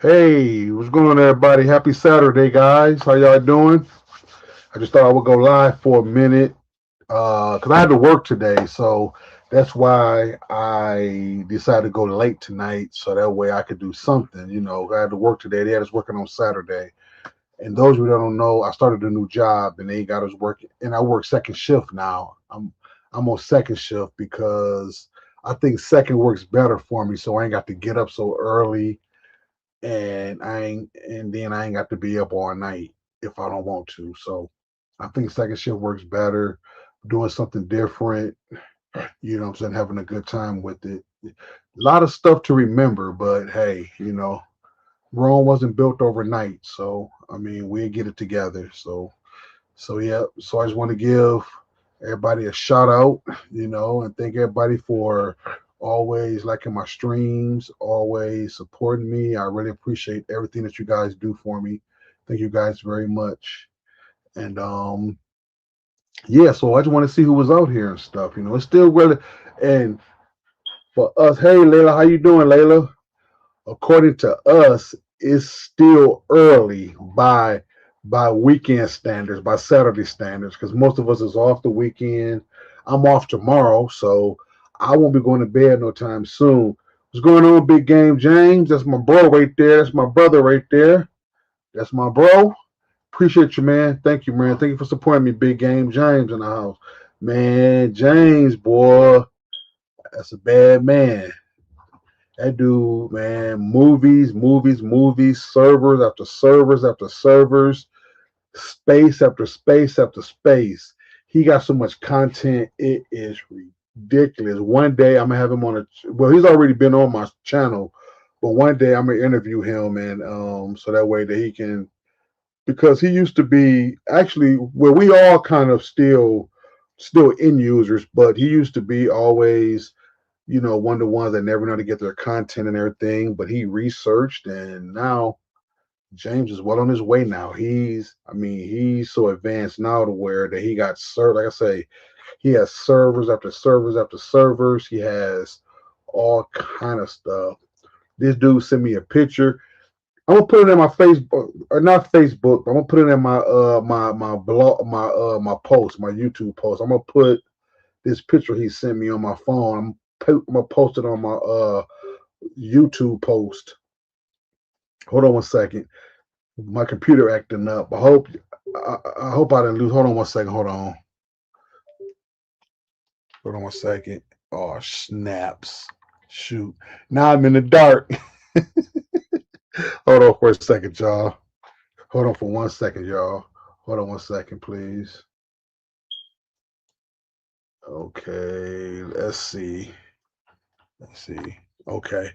Hey, what's going on, everybody? Happy Saturday, guys. How y'all doing? I just thought I would go live for a minute because I had to work today, so that's why I decided to go late tonight, so that way I could do something. I had to work today. They had us working on Saturday, and those who don't know, I started a new job, and they got us working, and I work second shift now. I'm on second shift because I think second works better for me, so I ain't got to get up so early and then I ain't got to be up all night if I don't want to. So I think second shift works better, doing something different, what I'm saying, having a good time with it. A lot of stuff to remember, but hey, Rome wasn't built overnight. So I mean we'll get it together. So yeah, so I just want to give everybody a shout out, and thank everybody for always liking my streams, always supporting me. I really appreciate everything that you guys do for me. Thank you guys very much. And yeah, so I just want to see who was out here and stuff. It's still really and for us, hey Layla, how you doing, Layla? According to us, it's still early by weekend standards, by Saturday standards, because most of us is off the weekend. I'm off tomorrow, so I won't be going to bed no time soon. What's going on, Big Game James? That's my bro right there. That's my brother right there. That's my bro. Appreciate you, man. Thank you, man. Thank you for supporting me, Big Game James in the house. Man, James, boy, that's a bad man. That dude, man, movies, servers after servers after servers, space after space after space. He got so much content, it is ridiculous. One day I'm gonna have him on well, he's already been on my channel, but one day I'm gonna interview him and so that way that he can because he used to be actually well, we all kind of still end users, but he used to be always one of the ones that never know to get their content and everything. But he researched, and now James is well on his way. Now he's so advanced now to where that he got served. Like I say, he has servers after servers after servers. He has all kind of stuff. This dude sent me a picture. I'm gonna put it in my Facebook or not Facebook. But I'm gonna put it in my blog my post my YouTube post. I'm gonna put this picture he sent me on my phone. I'm gonna post it on my YouTube post. Hold on one second. My computer acting up. I hope I didn't lose. Hold on one second. Hold on. Hold on one second. Oh snaps! Shoot. Now I'm in the dark. Hold on for a second, y'all. Hold on for 1 second, y'all. Hold on 1 second, please. Okay. Let's see. Let's see. Okay.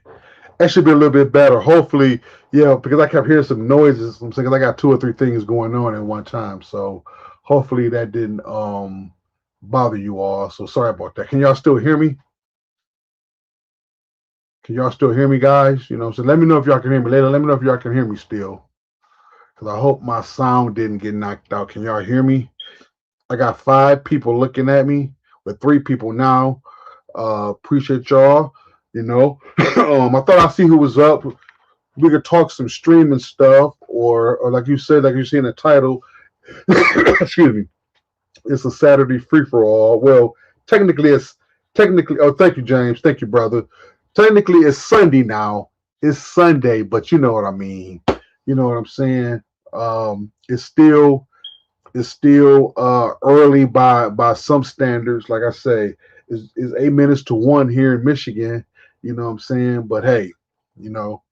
That should be a little bit better. Hopefully, yeah, because I kept hearing some noises. I'm saying I got two or three things going on at one time. So hopefully that didn't bother you all. So sorry about that. Can y'all still hear me? Can y'all still hear me, guys? So let me know if y'all can hear me later. Let me know if y'all can hear me still. Because I hope my sound didn't get knocked out. Can y'all hear me? I got 5 people looking at me with 3 people now. Appreciate y'all. I thought I'd see who was up. We could talk some streaming stuff, or like you said, like you see in the title, excuse me, it's a Saturday free for all. Well, technically, it's technically. Oh, thank you, James. Thank you, brother. Technically, it's Sunday now. It's Sunday, but you know what I mean. You know what I'm saying. It's still early by some standards. Like I say, is 8 minutes to 1 here in Michigan. You know what I'm saying. But hey, you know,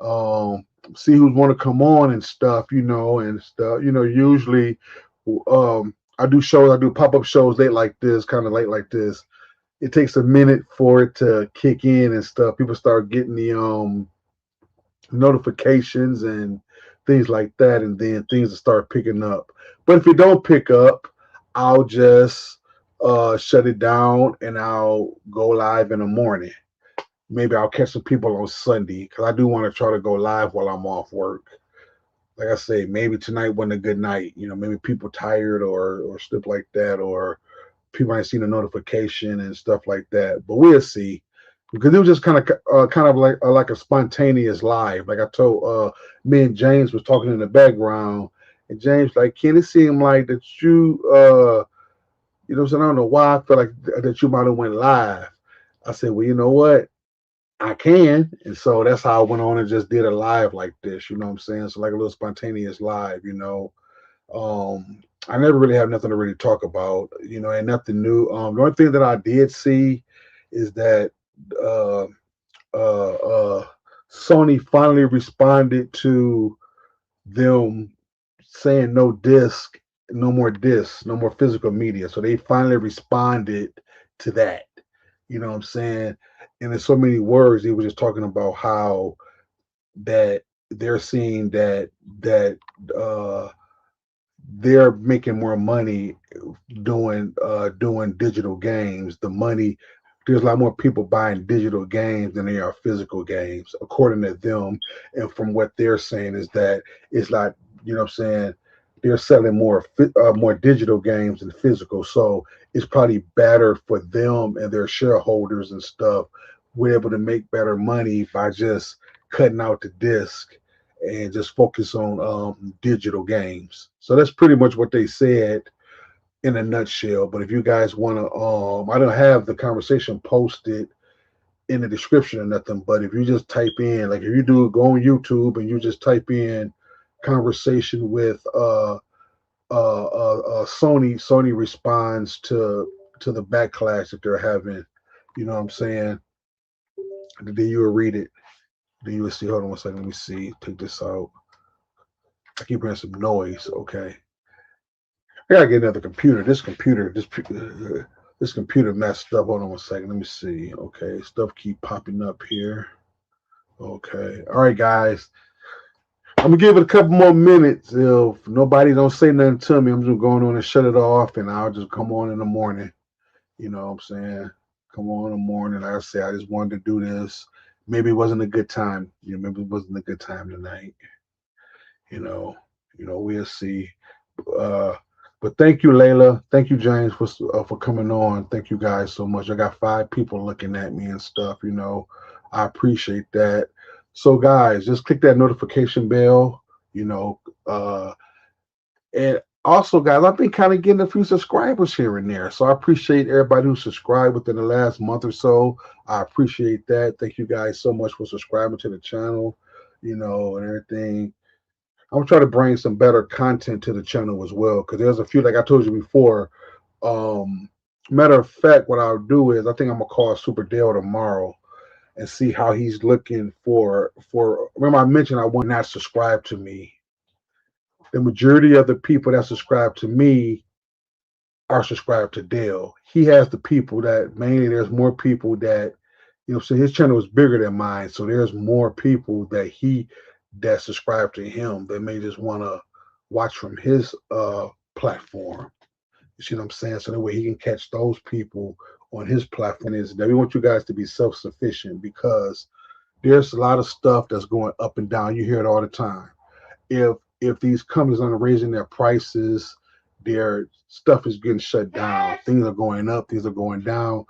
um, see who's want to come on and stuff, and stuff. Usually, I do shows, I do pop up shows late like this, kind of late like this. It takes a minute for it to kick in and stuff. People start getting the notifications and things like that, and then things will start picking up. But if it don't pick up, I'll just shut it down and I'll go live in the morning. Maybe I'll catch some people on Sunday because I do want to try to go live while I'm off work. Like I say, maybe tonight wasn't a good night. Maybe people tired or stuff like that, or people ain't seen a notification and stuff like that. But we'll see. because it was just kind of like a spontaneous live. Like I told me and James was talking in the background, and James like, can it seem like that you you know what I'm saying? I don't know why I feel like that you might have went live. I said, well, you know what? I can. And so that's how I went on and just did a live like this, you know what I'm saying? So like a little spontaneous live, you know. I never really have nothing to really talk about, you know, and nothing new. The only thing that I did see is that uh Sony finally responded to them saying no disc, no more discs, no more physical media. So they finally responded to that. You know what I'm saying? And in so many words, he was just talking about how that they're seeing that they're making more money doing digital games. The money There's a lot more people buying digital games than there are physical games, according to them. And from what they're saying is that it's like, you know what I'm saying, they're selling more digital games than physical. So it's probably better for them and their shareholders and stuff. We're able to make better money by just cutting out the disc and just focus on digital games. So that's pretty much what they said in a nutshell. But if you guys want to, I don't have the conversation posted in the description or nothing. But if you just type in, like if you do go on YouTube and you just type in conversation with Sony responds to the backlash that they're having. You know what I'm saying? Then you will read it. Then you will see. Hold on one second. Let me see. Take this out. I keep hearing some noise. Okay. I gotta get another computer. This computer messed up. Hold on one second. Let me see. Okay, stuff keep popping up here. Okay. All right, guys. I'm gonna give it a couple more minutes. If nobody don't say nothing to me, I'm just going on and shut it off, and I'll just come on in the morning. You know what I'm saying? Come on in the morning. Like I said, I just wanted to do this. Maybe it wasn't a good time. You know, maybe it wasn't a good time tonight. You know, we'll see. Uh, but thank you, Layla. Thank you, James, for coming on. Thank you guys so much. I got 5 people looking at me and stuff. You know, I appreciate that. So, guys, just click that notification bell. You know, and also, guys, I've been kind of getting a few subscribers here and there. So I appreciate everybody who subscribed within the last month or so. I appreciate that. Thank you guys so much for subscribing to the channel. You know, and everything. I'm gonna try to bring some better content to the channel as well, because there's a few, like I told you before. Matter of fact, what I'll do is I think I'm gonna call Super Dale tomorrow and see how he's looking for. Remember I mentioned I want not subscribe to me. The majority of the people that subscribe to me are subscribed to Dale. He has the people that mainly there's more people that, you know, so his channel is bigger than mine. So there's more people that subscribe to him that may just want to watch from his platform. You see what I'm saying? So that way he can catch those people on his platform. Is that we want you guys to be self-sufficient, because there's a lot of stuff that's going up and down. You hear it all the time. If these companies aren't raising their prices, their stuff is getting shut down. Things are going up, things are going down.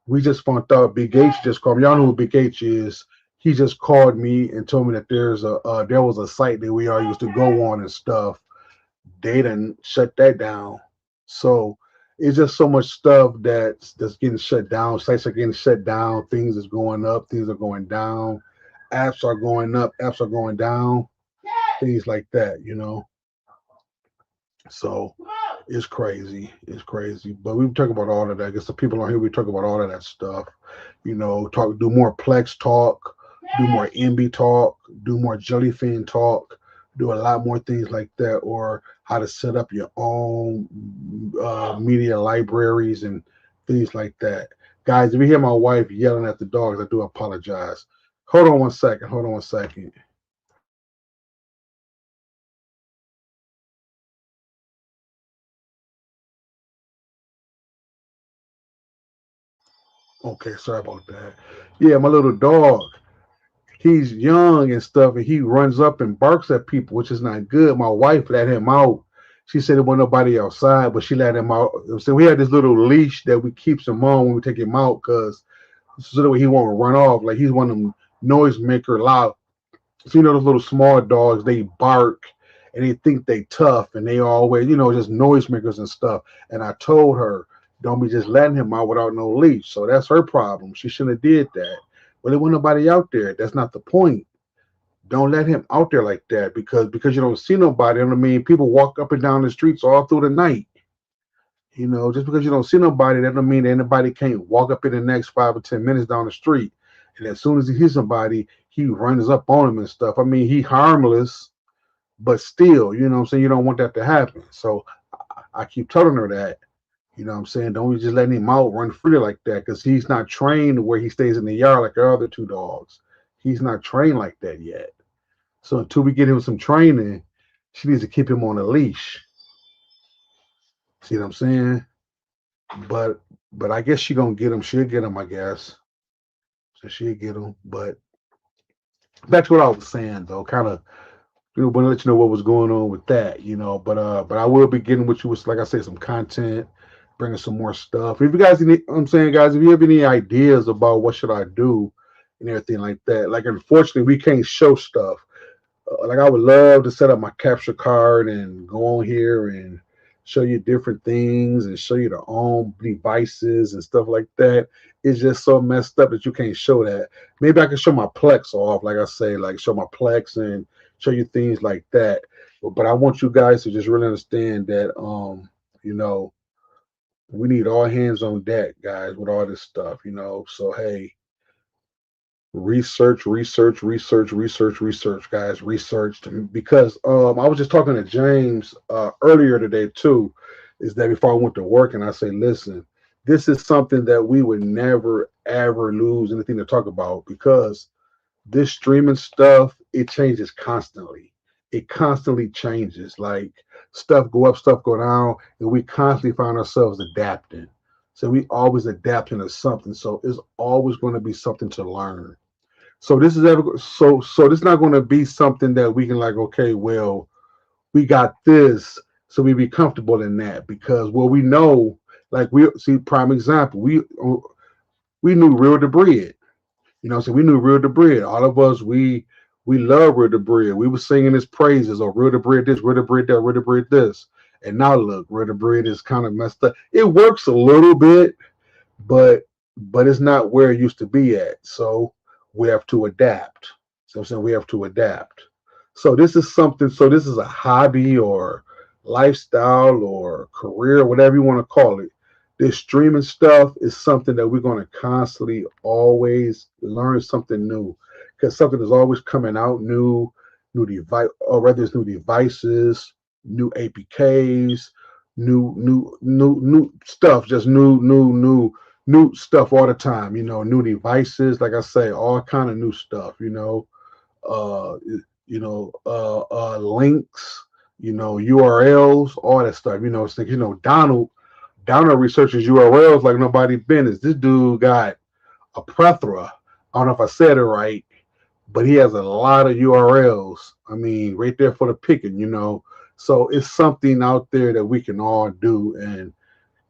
We just found out Big H just called me. Y'all know who Big H is. He just called me and told me that there was a site that we all used to go on and stuff. They didn't shut that down. So it's just so much stuff that's getting shut down. Sites are getting shut down. Things is going up. Things are going down. Apps are going up. Apps are going down. Things like that, you know. So it's crazy. It's crazy. But we talk about all of that. I guess the people on here, we talk about all of that stuff. You know, do more Plex talk, do more MB talk, do more Jellyfin talk, do a lot more things like that, or how to set up your own media libraries and things like that. Guys, if you hear my wife yelling at the dogs, I do apologize. Hold on one second. Hold on one second. Okay, sorry about that. Yeah, my little dog, he's young and stuff, and he runs up and barks at people, which is not good. My wife let him out. She said there wasn't nobody outside, but she let him out. So we had this little leash that we keeps him on when we take him out, because so that way he won't run off. Like he's one of them noisemaker loud. So you know those little small dogs, they bark and they think they tough and they always, just noisemakers and stuff. And I told her, don't be just letting him out without no leash. So that's her problem. She shouldn't have did that. But there wasn't nobody out there. That's not the point. Don't let him out there like that because you don't see nobody. I mean, people walk up and down the streets all through the night. Just because you don't see nobody, that don't mean that anybody can't walk up in the next 5 or 10 minutes down the street. And as soon as he hears somebody, he runs up on him and stuff. I mean, he harmless, but still, you know what I'm saying? You don't want that to happen. So I keep telling her that, you know what I'm saying? Don't just letting him out run free like that because he's not trained where he stays in the yard like our other two dogs. He's not trained like that yet. So until we get him some training, she needs to keep him on a leash. See what I'm saying? But I guess she gonna get him. She'll get him, I guess. So she'll get him. But back to what I was saying though, kind of want to let you know what was going on with that. But I will be getting with you with, like I said, some content, bringing some more stuff. If you guys need, I'm saying, guys, if you have any ideas about what should I do and everything like that, like unfortunately we can't show stuff. Like I would love to set up my capture card and go on here and show you different things and show you the own devices and stuff like that. It's just so messed up that you can't show that. Maybe I can show my Plex off, like I say, like show my Plex and show you things like that. But I want you guys to just really understand that you know, we need all hands on deck, guys, with all this stuff. So hey, research, research, research, research, research, guys, research because I was just talking to James earlier today too, is that before I went to work and I say, listen, this is something that we would never ever lose anything to talk about because this streaming stuff, it changes constantly. It constantly changes. Like stuff go up, stuff go down, and we constantly find ourselves adapting. So we always adapting to something. So it's always going to be something to learn. So this is ever so this is not going to be something that we can like, okay, well, we got this, so we be comfortable in that because well, we know, like we see prime example, we knew Real Debris. So we knew Real Debris. All of us, we love Real Debris. We were singing his praises or Real Debris this, Real Debris that, Real Debris this. And now look, Real Debris is kind of messed up. It works a little bit, but it's not where it used to be at. So we have to adapt. So I'm saying we have to adapt. So this is something, so this is a hobby or lifestyle or career, whatever you want to call it. This streaming stuff is something that we're going to constantly always learn something new because something is always coming out new device, or rather it's new devices, new APKs, new stuff, just new stuff all the time, new devices, like I say, all kind of new stuff, uh, links, URLs, all that stuff, it's like, Donald researches URLs like nobody business. This dude got a plethora. I don't know if I said it right, but he has a lot of URLs. I mean, right there for the picking. So it's something out there that we can all do. And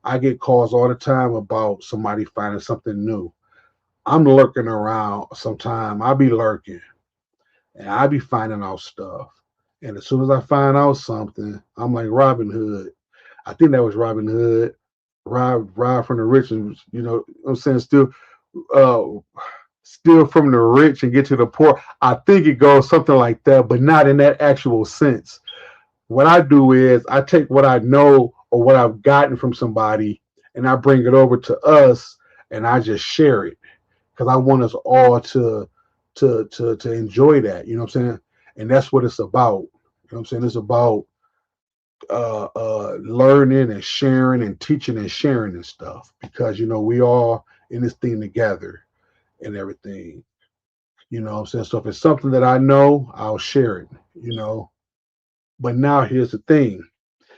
I get calls all the time about somebody finding something new. I'm lurking around sometime. I'll be lurking and I'll be finding out stuff. And as soon as I find out something, I'm like Robin Hood. I think that was Robin Hood. Rob from the rich, and I'm saying uh steal from the rich and get to the poor. I think it goes something like that, but not in that actual sense. What I do is I take what I know or what I've gotten from somebody and I bring it over to us and I just share it because I want us all to enjoy that. You know what I'm saying? And that's what it's about. You know what I'm saying? It's about learning and sharing and teaching and sharing and stuff because we all in this thing together and everything. You know what I'm saying? So if it's something that I know, I'll share it. But now here's the thing,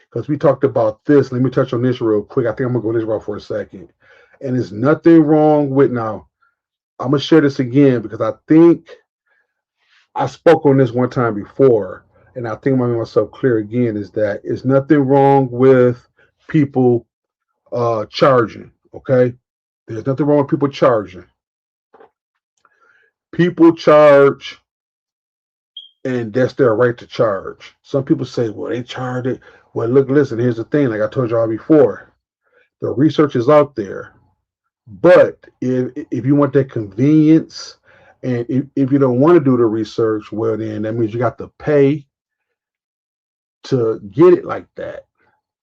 because we talked about this. Let me touch on this real quick. I think I'm gonna go this route for a second. And there's nothing wrong with now. I'm gonna share this again because I think I spoke on this one time before, and I think I'm making myself clear again, is that it's nothing wrong with people charging. Okay, there's nothing wrong with people charging. People charge, and that's their right to charge. Some people say, well, they charge it. Well, look, listen, here's the thing, like I told y'all before, the research is out there. But if you want that convenience, and if you don't want to do the research, well, then that means you got to pay to get it like that.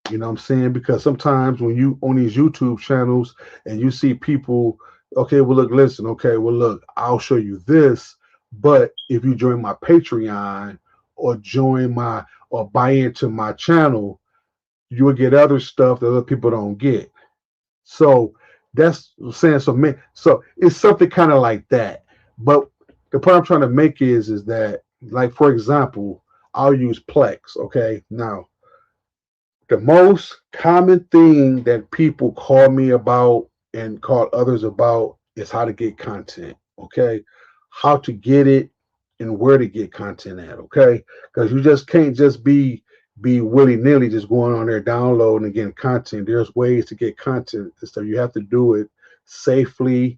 You know what I'm saying? Because sometimes when you on these YouTube channels and you see people, okay, well, look, listen, okay, well, look, I'll show you this. But if you join my Patreon or buy into my channel, you will get other stuff that other people don't get. So that's what I'm saying. So it's something kind of like that. But the point I'm trying to make is that, like, for example, I'll use Plex. Okay. Now, the most common thing that people call me about and call others about is how to get content. Okay. How to get it and where to get content at. Okay. Because you just can't just be willy-nilly just going on there downloading and getting content. There's ways to get content and stuff. You have to do it safely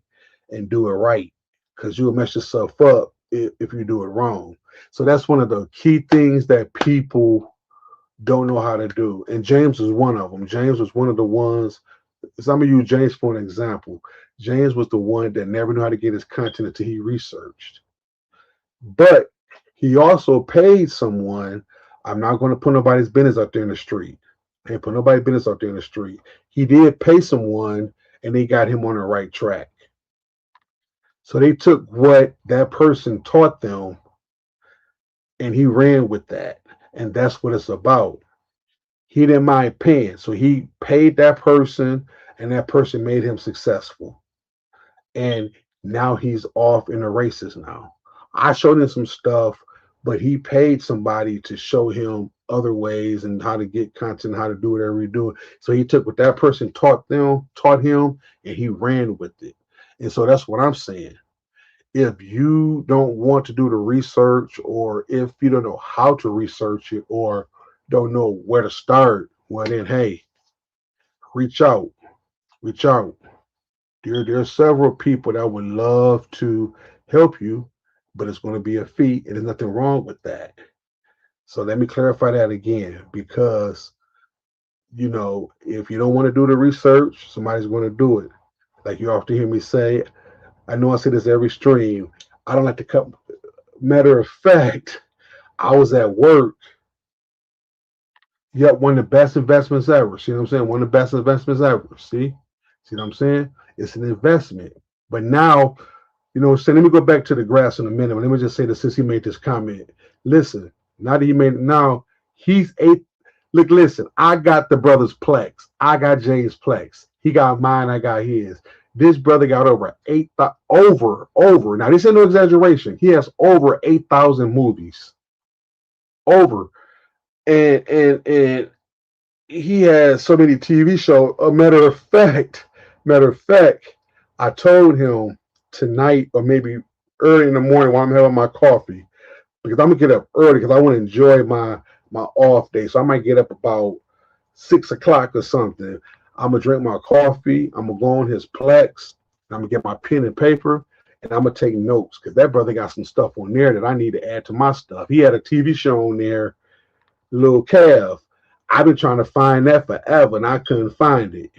and do it right, because you'll mess yourself up if you do it wrong. So that's one of the key things that people don't know how to do. And James was one of them. James was one of the ones. Some of you, James, for an example, James was the one that never knew how to get his content until he researched. But he also paid someone. I'm not going to put nobody's business out there in the street. I ain't put nobody's business out there in the street. He did pay someone, and they got him on the right track. So they took what that person taught them, and he ran with that. And that's what it's about. He didn't mind paying. So he paid that person, and that person made him successful. And now he's off in the races now. I showed him some stuff, but he paid somebody to show him other ways and how to get content, how to do whatever he's doing. So he took what that person taught him, and he ran with it. And so that's what I'm saying. If you don't want to do the research, or if you don't know how to research it, or don't know where to start, well then, hey, reach out. Reach out. There are several people that would love to help you, but it's going to be a fee, and there's nothing wrong with that. So let me clarify that again, because if you don't want to do the research, somebody's going to do it. Like you often hear me say, I know I say this every stream, I don't like to cut. Matter of fact, I was at work. Yep, one of the best investments ever. See what I'm saying? One of the best investments ever. See what I'm saying? It's an investment. But now, so let me go back to the grass in a minute. But let me just say this since he made this comment. Listen, now that he made it, now he's eight. Look, listen, I got the brother's Plex. I got Jay's Plex. He got mine, I got his. This brother got over 8,000, over. Now, this ain't no exaggeration. He has over 8,000 movies. Over. And he has so many TV shows. Matter of fact, I told him tonight, or maybe early in the morning while I'm having my coffee, because I'm gonna get up early because I want to enjoy my off day. So I might get up about 6 o'clock or something. I'm gonna drink my coffee. I'm gonna go on his Plex. I'm gonna get my pen and paper, and I'm gonna take notes, because that brother got some stuff on there that I need to add to my stuff. He had a TV show on there, Lil Cav. I've been trying to find that forever, and I couldn't find it.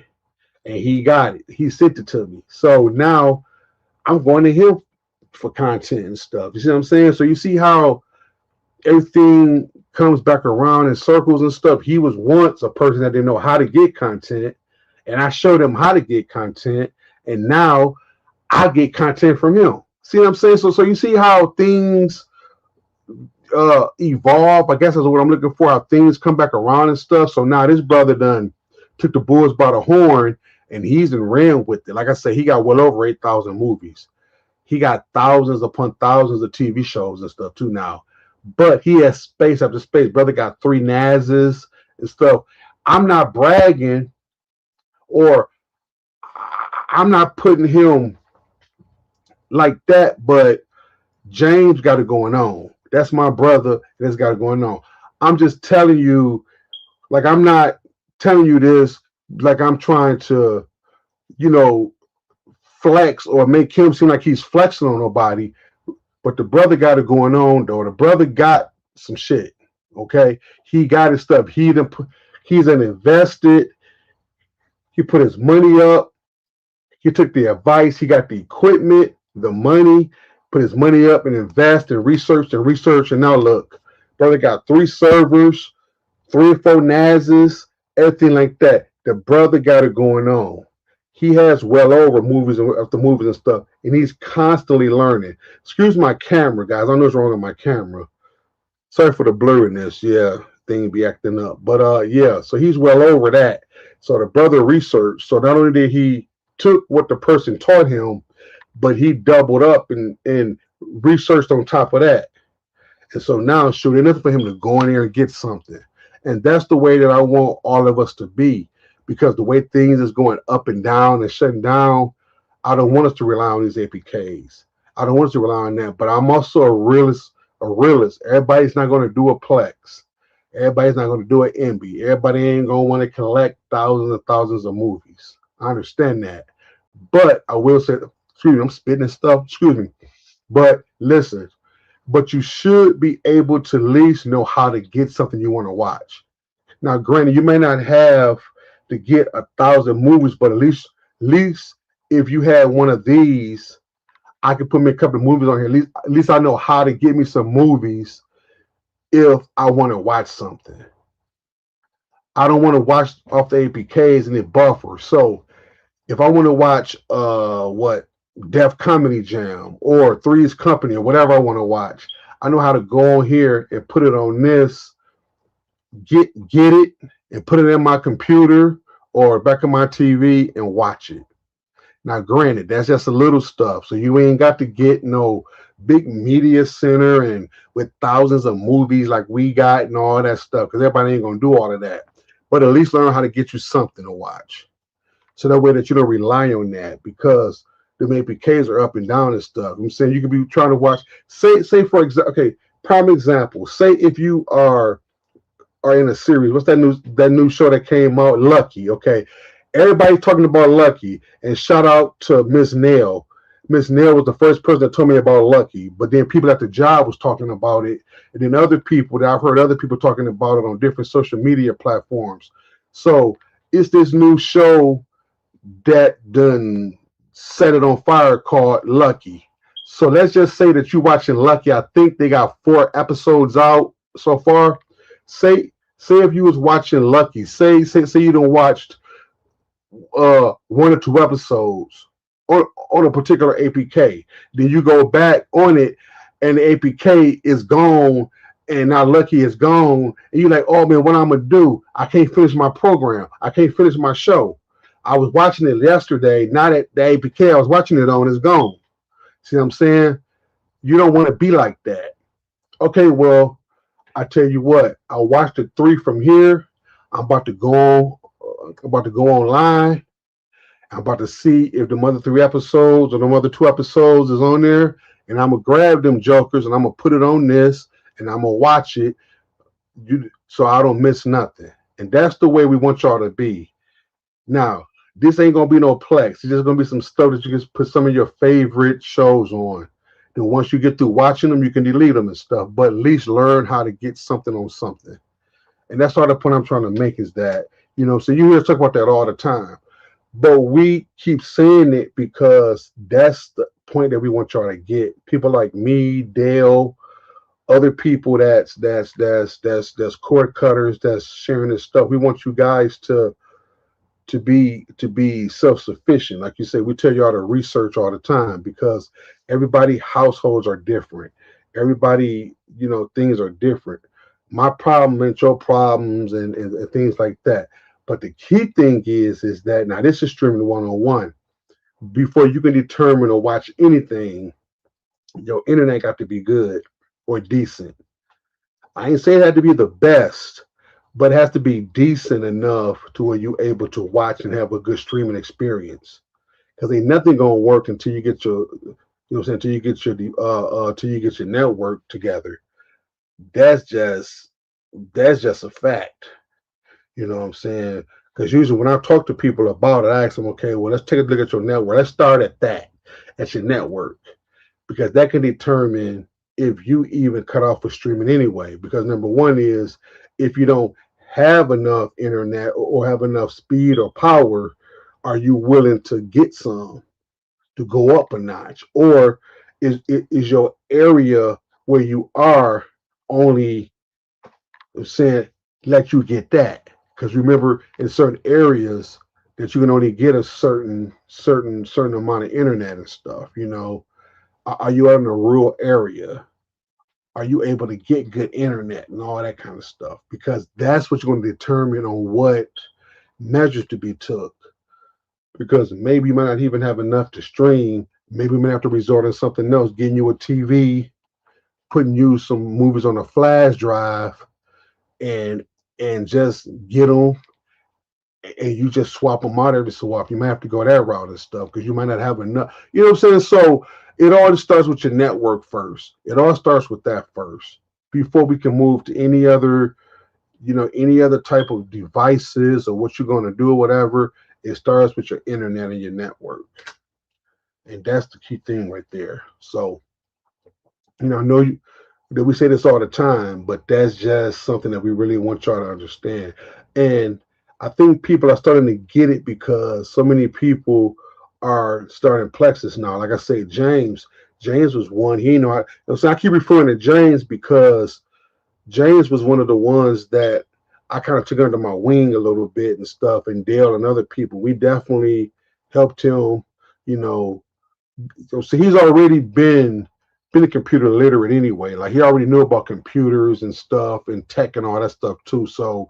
And he got it. He sent it to me. So now I'm going to him for content and stuff. You see what I'm saying? So you see how everything comes back around in circles and stuff. He was once a person that didn't know how to get content, and I showed him how to get content, and now I get content from him. See what I'm saying? So you see how things evolve. I guess that's what I'm looking for, how things come back around and stuff. So now this brother done took the bulls by the horn, and he's in ran with it. Like I said, he got well over 8,000 movies. He got thousands upon thousands of TV shows and stuff too now. But he has space after space. Brother got 3 NASs and stuff. I'm not bragging, or I'm not putting him like that, but James got it going on. That's my brother, and it's got it going on. I'm just telling you, like, I'm not telling you this like I'm trying to, flex or make him seem like he's flexing on nobody. But the brother got it going on though. The brother got some shit. Okay, he got his stuff. He's an invested. He put his money up. He took the advice. He got the equipment, the money, put his money up and invest and research and research. And now look, brother got 3 servers, 3 or 4 NASs, everything like that. The brother got it going on. He has well over movies and after movies and stuff, and he's constantly learning. Excuse my camera, guys. I know what's wrong with my camera. Sorry for the blurriness. Yeah, thing be acting up. But yeah, so he's well over that. So the brother researched. So not only did he took what the person taught him, but he doubled up and researched on top of that. And so now, shoot, enough for him to go in there and get something. And that's the way that I want all of us to be, because the way things is going up and down and shutting down, I don't want us to rely on these APKs. I don't want us to rely on that. But I'm also a realist. A realist. Everybody's not going to do a Plex. Everybody's not going to do an Envy. Everybody ain't going to want to collect thousands and thousands of movies. I understand that. But I will say, excuse me, I'm spitting stuff. Excuse me. But listen, but you should be able to at least know how to get something you want to watch. Now, granted, you may not have to get 1,000 movies, but at least if you had one of these, I could put me a couple of movies on here. At least I know how to get me some movies if I want to watch something. I don't want to watch off the APKs and it buffers. So if I want to watch what Def Comedy Jam or Three's Company or whatever I want to watch, I know how to go on here and put it on this, get it, and put it in my computer or back on my TV and watch it. Now, granted, that's just a little stuff, so you ain't got to get no big media center and with thousands of movies like we got and all that stuff, because everybody ain't gonna do all of that. But at least learn how to get you something to watch, so that way that you don't rely on that, because the APKs are up and down and stuff. I'm saying you could be trying to watch, say for example, okay, prime example. Say if you are in a series, what's that new show that came out, Lucky? Okay, everybody's talking about Lucky, and shout out to Miss Nail. Miss Nail was the first person that told me about Lucky, but then people at the job was talking about it, and then other people that I've heard other people talking about it on different social media platforms. So it's this new show that done set it on fire called Lucky. So let's just say that you're watching Lucky. I think they got 4 episodes out so far. Say if you was watching Lucky, say you done watched 1 or 2 episodes on a particular APK. Then you go back on it and the APK is gone and now Lucky is gone. And you're like, oh man, what I'm going to do? I can't finish my program. I can't finish my show. I was watching it yesterday. Now that the APK I was watching it on is gone. See what I'm saying? You don't want to be like that. Okay, well, I tell you what, I watched the 3 from here. I'm about to go online. I'm about to see if the other 3 episodes or the other 2 episodes is on there, and I'm gonna grab them jokers and I'm gonna put it on this, and I'm gonna watch it, so I don't miss nothing. And that's the way we want y'all to be. Now, this ain't gonna be no Plex. It's just gonna be some stuff that you can put some of your favorite shows on. Then once you get through watching them, you can delete them and stuff. But at least learn how to get something on something. And that's all the point I'm trying to make is that, so you hear us talk about that all the time. But we keep saying it because that's the point that we want y'all to get. People like me, Dale, other people that's cord cutters, that's sharing this stuff. We want you guys to be self-sufficient. Like you said, we tell y'all to research all the time because everybody households are different. Everybody, things are different. My problem ain't your problems and things like that. But the key thing is that now this is streaming 101. Before you can determine or watch anything, your internet got to be good or decent. I ain't saying it had to be the best, but it has to be decent enough to where you're able to watch and have a good streaming experience. Because ain't nothing gonna work until you get your, until you get your network together. That's just a fact. You know what I'm saying? Because usually when I talk to people about it, I ask them, okay, well, let's take a look at your network. Let's start at that, at your network. because that can determine if you even cut off with streaming anyway. Because number one is if you don't have enough internet or have enough speed or power, are you willing to get some to go up a notch? Or is your area where you are only saying let you get that? Because remember, in certain areas that you can only get a certain amount of internet and stuff. Are you out in a rural area? Are you able to get good internet and all that kind of stuff? Because that's what you're going to determine on what measures to be took. Because maybe you might not even have enough to stream. Maybe you might have to resort to something else, getting you a TV, putting you some movies on a flash drive, and just get them, and you just swap them out every so often. You might have to go that route and stuff because you might not have enough. You know what I'm saying? So it all starts with your network first. It all starts with that first before we can move to any other type of devices or what you're going to do or whatever. It starts with your internet and your network, and that's the key thing right there. So I know that we say this all the time, but that's just something that we really want y'all to understand. And I think people are starting to get it because so many people are starting Plexus now. Like I say, James was one. So I keep referring to James because James was one of the ones that I kind of took under my wing a little bit and stuff. And Dale and other people, we definitely helped him. You know, so he's already been a computer literate anyway. Like he already knew about computers and stuff and tech and all that stuff too. So,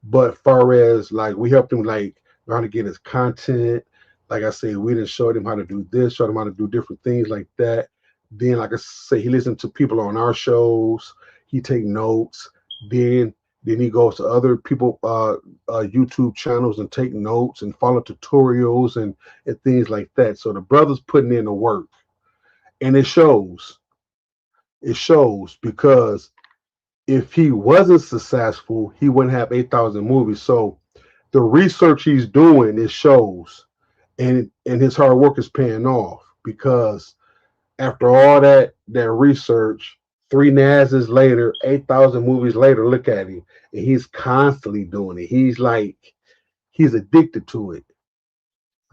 but far as like we helped him like learn how to get his content. Like I say, we didn't show him how to do this, showed him how to do different things like that. Then, like I say, he listened to people on our shows. He take notes. Then he goes to other people YouTube channels and take notes and follow tutorials and things like that. So the brother's putting in the work, and it shows. It shows because if he wasn't successful, he wouldn't have 8,000 movies. So the research he's doing, it shows, and his hard work is paying off because after all that research, 3 NASs later, 8,000 movies later, look at him, and he's constantly doing it. He's addicted to it.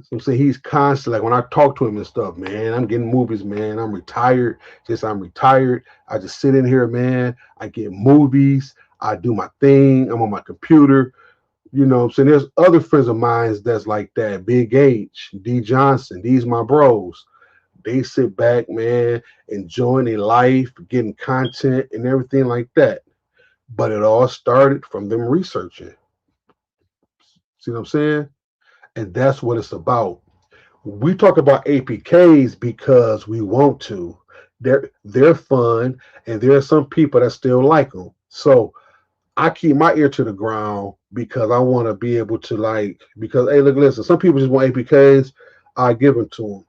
So I'm saying he's constantly like when I talk to him and stuff, man, I'm getting movies, man. I'm retired. I'm retired. I just sit in here, man. I get movies. I do my thing. I'm on my computer. You know what I'm saying? There's other friends of mine that's like that. Big H, D Johnson, these my bros. They sit back, man, enjoying their life, getting content and everything like that. But it all started from them researching. See what I'm saying? And that's what it's about. We talk about APKs because we want to. They're fun, and there are some people that still like them. So I keep my ear to the ground because I want to be able to because hey, look, listen. Some people just want APKs. I give them to them.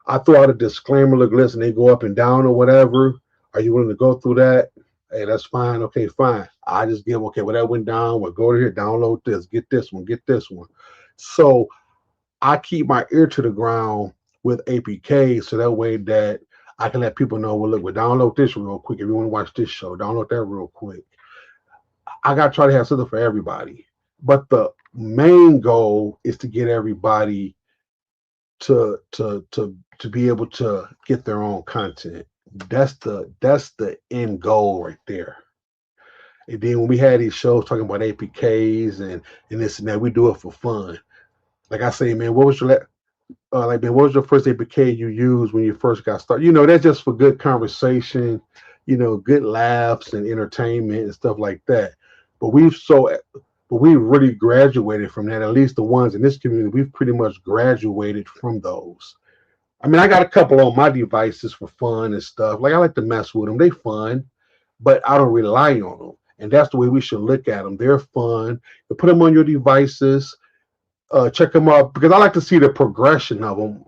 I throw out a disclaimer. Look, listen. They go up and down or whatever. Are you willing to go through that? Hey, that's fine. Okay, fine. I just give okay. Well, that went down. Well, go to here, download this, get this one, get this one. So I keep my ear to the ground with APK so that way that I can let people know, well, look, we'll download this real quick. If you want to watch this show, download that real quick. I got to try to have something for everybody. But the main goal is to get everybody to be able to get their own content. That's the end goal right there. And then when we had these shows talking about APKs and this and that, we do it for fun. Like I say, man, what was your what was your first APK you used when you first got started? That's just for good conversation, good laughs and entertainment and stuff like that. But we've really graduated from that. At least the ones in this community, we've pretty much graduated from those. I mean, I got a couple on my devices for fun and stuff. Like I like to mess with them. They fun, but I don't rely on them. And that's the way we should look at them. They're fun. You put them on your devices. Check them out because I like to see the progression of them.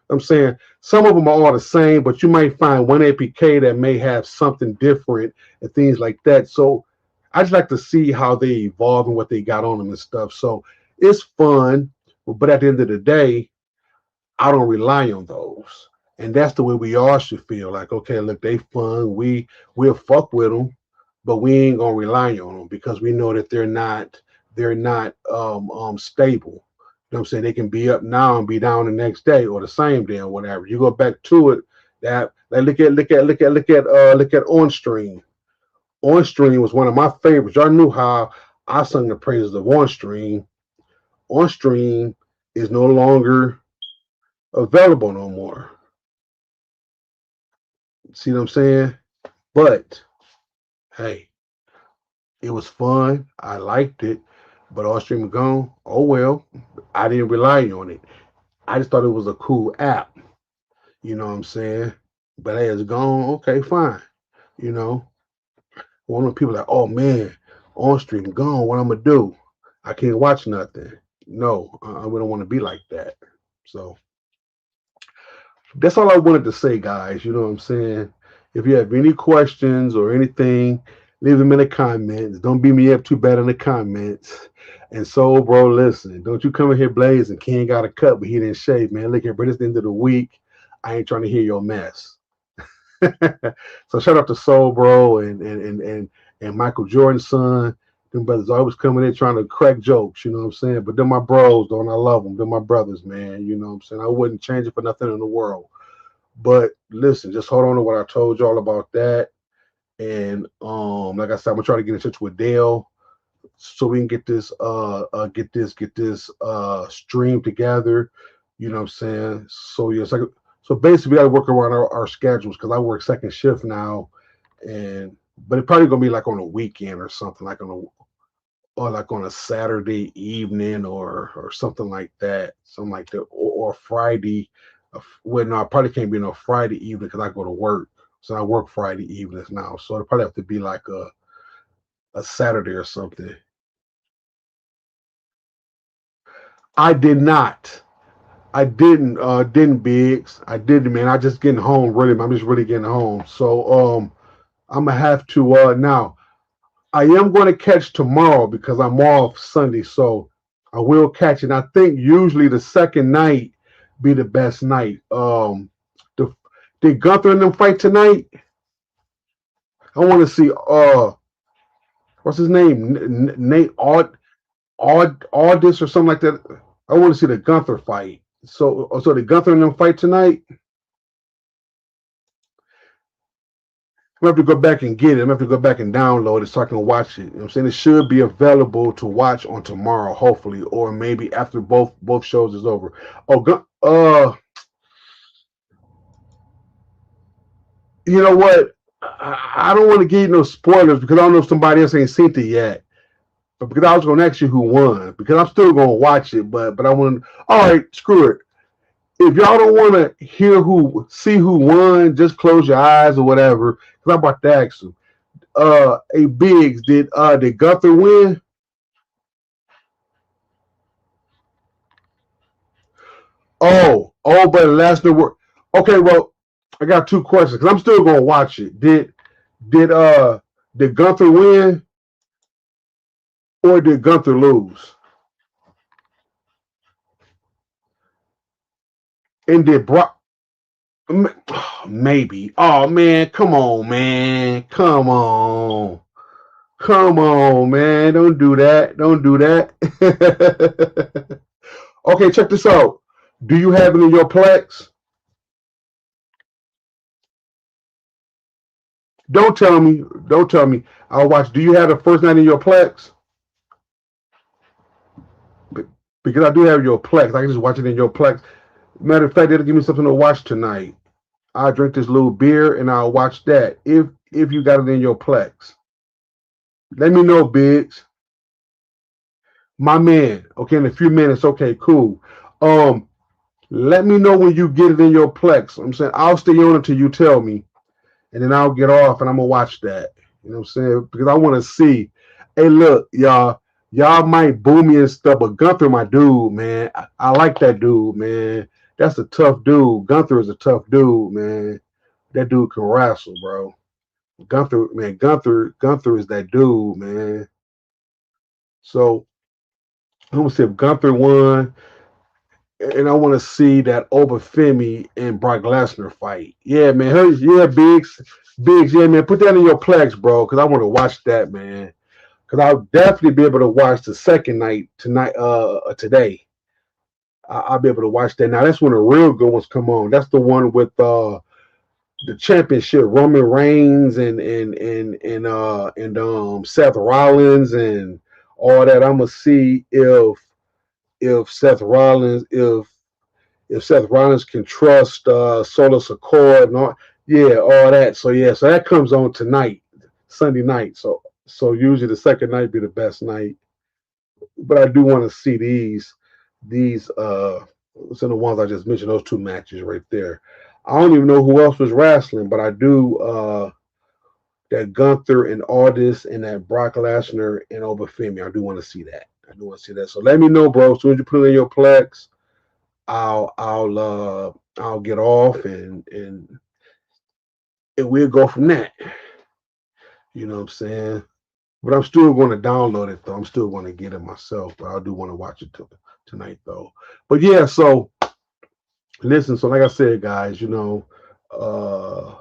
I'm saying some of them are all the same, but you might find one APK that may have something different and things like that. So I just like to see how they evolve and what they got on them and stuff. So it's fun, but at the end of the day, I don't rely on those. And that's the way we all should feel. Like, okay, look, they fun. We'll fuck with them, but we ain't gonna rely on them because we know that they're not stable. You know what I'm saying? They can be up now and be down the next day or the same day or whatever. You go back to it. That like look at On Stream. On Stream was one of my favorites. Y'all knew how I sung the praises of On Stream. On Stream is no longer available no more. See what I'm saying? But hey, it was fun. I liked it. But All Stream gone. Oh well. I didn't rely on it. I just thought it was a cool app. You know what I'm saying? But hey, it's gone. Okay, fine. You know, one of the people like, oh man, On Stream gone. What I'm gonna do? I can't watch nothing. No, we don't want to be like that. So that's all I wanted to say, guys. You know what I'm saying? If you have any questions or anything, leave them in the comments. Don't beat me up too bad in the comments. And so, bro, listen, don't you come in here blazing. King got a cut, but he didn't shave, man. Look here, bro, it's the end of the week. I ain't trying to hear your mess. So shout out to Soul Bro and Michael Jordan's son. Them brothers always coming in trying to crack jokes, you know what I'm saying? But they're my bros, though, and I love them. They're my brothers, man. You know what I'm saying? I wouldn't change it for nothing in the world. But listen, just hold on to what I told y'all about that. And like I said, I'm gonna try to get in touch with Dale so we can get this stream together. You know what I'm saying? So yes, so basically we gotta work around our schedules because I work second shift now, and but it probably gonna be like on a weekend or something, like on a Saturday evening or something like that, or Friday. Well, no, I probably can't be no Friday evening because I go to work, so I work Friday evenings now. So it'll probably have to be like a Saturday or something. I did not. I didn't Biggs. I didn't, man. I just getting home really. I'm just really getting home. So I'm gonna have to now. I am going to catch tomorrow because I'm off Sunday, so I will catch it. And I think usually the second night be the best night. The, did Gunther and them fight tonight? I want to see what's his name? Nate Aldis or something like that. I want to see the Gunther fight. So the Gunther and them fight tonight. I'm gonna have to go back and get it. I'm gonna have to go back and download it so I can watch it. You know what I'm saying? It should be available to watch on tomorrow, hopefully, or maybe after both shows is over. Oh, you know what? I don't want to give you no spoilers because I don't know if somebody else ain't seen it yet. But because I was gonna ask you who won, because I'm still gonna watch it, but I want. All right, screw it. If y'all don't want to see who won, just close your eyes or whatever. Because I'm about to ask you. A Biggs, did Gunther win? But Lesnar were okay. Well, I got two questions because I'm still gonna watch it. Did did Gunther win or did Gunther lose? And did Brock maybe? Oh man, come on, man, come on, man! Don't do that! Don't do that! Okay, check this out. Do you have it in your Plex? Don't tell me. Don't tell me. I'll watch. Do you have the first night in your Plex? Because I do have your Plex. I can just watch it in your Plex. Matter of fact, it'll give me something to watch tonight. I'll drink this little beer and I'll watch that. If you got it in your Plex, let me know, Biggs. My man. Okay, in a few minutes. Okay, cool. Um, Let me know when you get it in your Plex. I'm saying I'll stay on until you tell me, and then I'll get off and I'm gonna watch that. You know what I'm saying? Because I want to see. Hey, look, y'all might boo me and stuff, but Gunther, my dude, man. I like that dude, man. That's a tough dude. Gunther is a tough dude, man. That dude can wrestle, bro. Gunther, man, Gunther is that dude, man. So I'm gonna say if Gunther won, and I want to see that Obafemi and Brock Lesnar fight. Yeah, man. Biggs. Yeah, man. Put that in your plex, bro, because I want to watch that, man. Because I'll definitely be able to watch the second night tonight. Today, I'll be able to watch that. Now that's when the real good ones come on. That's the one with the championship, Roman Reigns and Seth Rollins and all that. I'm gonna see if Seth Rollins if Seth Rollins can trust Solo Secor and all, yeah, all that. So yeah, so that comes on tonight, Sunday night. So usually the second night be the best night. But I do want to see these some of the ones I just mentioned, those two matches right there. I don't even know who else was wrestling, but I do that Gunther and Aldis and that Brock Lesnar and Obafemi. I do want to see that. I do want to see that. So let me know, bro. As soon as you put it in your plex, I'll get off and we'll go from that. You know what I'm saying? But I'm still going to download it though. I'm still going to get it myself, but I do want to watch it tonight though. But yeah, so listen. So like I said, guys, uh,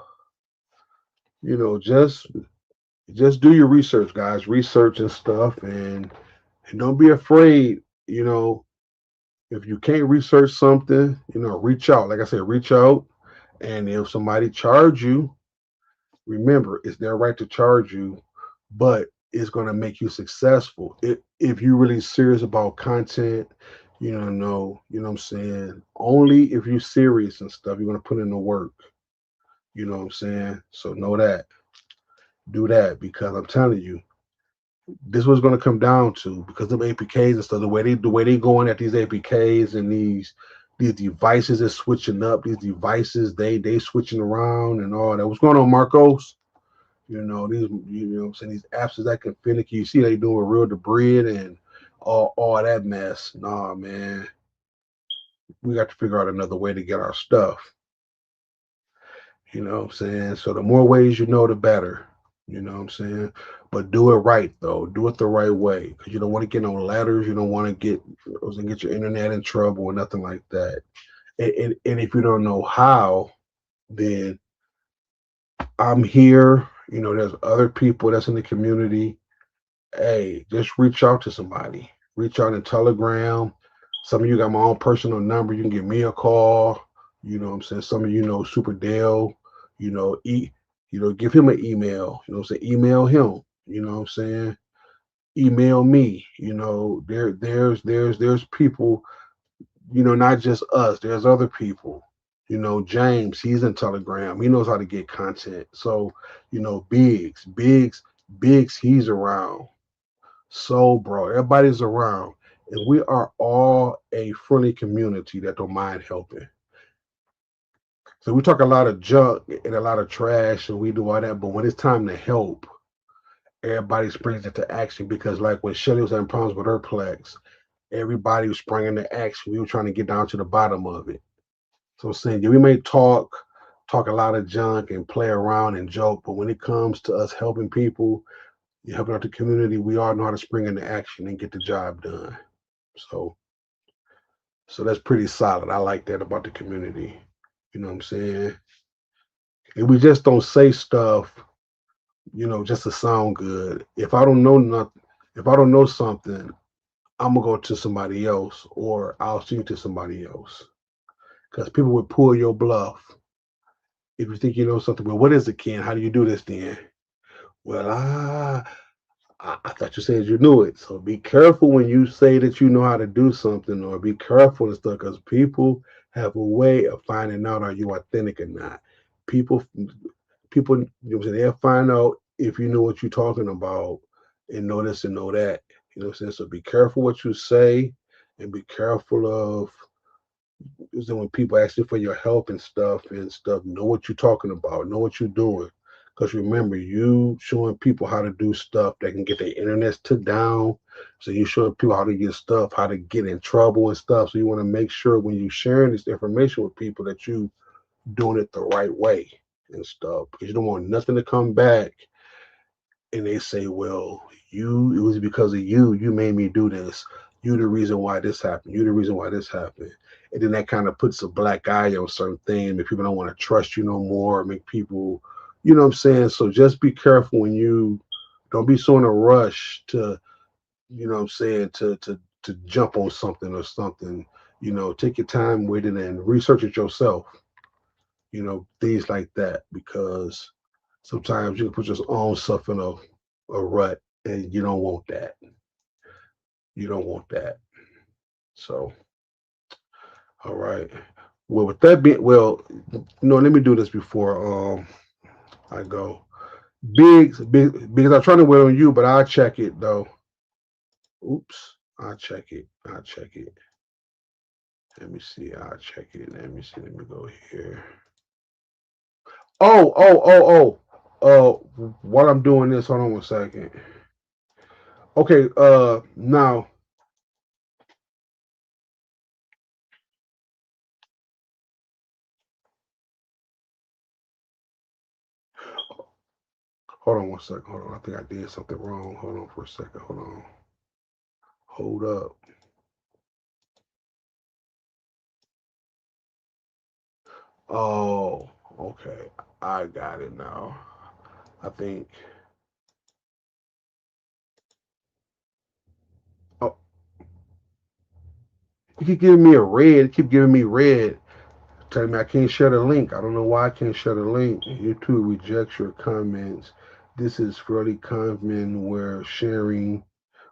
just do your research, guys. Research and stuff, and don't be afraid. If you can't research something, reach out. Like I said, reach out, and if somebody charge you, remember it's their right to charge you, but it's going to make you successful if you're really serious about content. What I'm saying. Only if you're serious and stuff, you're going to put in the work. You know what I'm saying. So know that, do that, because I'm telling you, this was going to come down to, because of APKs and stuff. The way they going at these APKs and these devices is switching up. These devices they switching around and all that. What's going on, Marcos? What I'm saying, these apps is acting finicky. You see they doing real debris and all that mess. Nah, man, we got to figure out another way to get our stuff. You know what I'm saying? So the more ways you know, the better. You know what I'm saying? But do it right though. Do it the right way, because you don't want to get no letters. You don't want to get your internet in trouble or nothing like that. And if you don't know how, then I'm here. There's other people that's in the community. Hey, just reach out to somebody. Reach out in Telegram. Some of you got my own personal number. You can give me a call. You know what I'm saying? Some of you know Super Dale. Give him an email. Say email him. You know what I'm saying? Email me. There's people, not just us. There's other people. James, he's in Telegram. He knows how to get content. So, Biggs, he's around. So, bro, everybody's around, and we are all a friendly community that don't mind helping. So we talk a lot of junk and a lot of trash, and we do all that. But when it's time to help, everybody springs into action, because, like when Shelly was having problems with her plex, everybody was springing into action. We were trying to get down to the bottom of it. So I'm saying, yeah, we may talk a lot of junk and play around and joke, but when it comes to us helping people, helping out the community, we all know how to spring into action and get the job done. So that's pretty solid. I like that about the community. You know what I'm saying? And we just don't say stuff, just to sound good. If I don't know nothing, if I don't know something, I'm gonna go to somebody else, or I'll send to somebody else. Because people would pull your bluff if you think you know something. Well, what is it, Ken? How do you do this then? Well, I thought you said you knew it. So be careful when you say that you know how to do something, or be careful and stuff, because people have a way of finding out are you authentic or not. People, they'll find out if you know what you're talking about and know this and know that. You know what I'm saying? So be careful what you say, and be careful of when people ask you for your help and stuff, know what you're talking about, know what you're doing. Because remember, you showing people how to do stuff that can get their internet took down. So you showing people how to get stuff, how to get in trouble and stuff. So you want to make sure when you sharing this information with people that you doing it the right way and stuff. Because you don't want nothing to come back and they say, well, it was because of you made me do this. You the reason why this happened. You the reason why this happened. And then that kind of puts a black eye on certain things. Make people don't want to trust you no more. Make people, you know what I'm saying? So just be careful when you don't be so in a rush to, you know what I'm saying, to jump on something or something. You know, take your time with it and research it yourself. You know, things like that because sometimes you can put your own self in a rut and you don't want that. You don't want that. So, all right. Well, with that being, well, no, let me do this before I go. Because I'm trying to wait on you, but I'll check it though. Oops, I'll check it. I'll check it. Let me see. I'll check it. Let me see. Let me go here. Oh, oh, oh, oh. While I'm doing this, hold on one second. Okay. Now, hold on one second. Hold on. I think I did something wrong. Hold on for a second. Hold on. Hold up. Oh, okay. I got it now. I think. Oh, you keep giving me a red. Keep giving me red. Telling me I can't share the link. I don't know why I can't share the link. YouTube rejects your comments. This is fairly common where sharing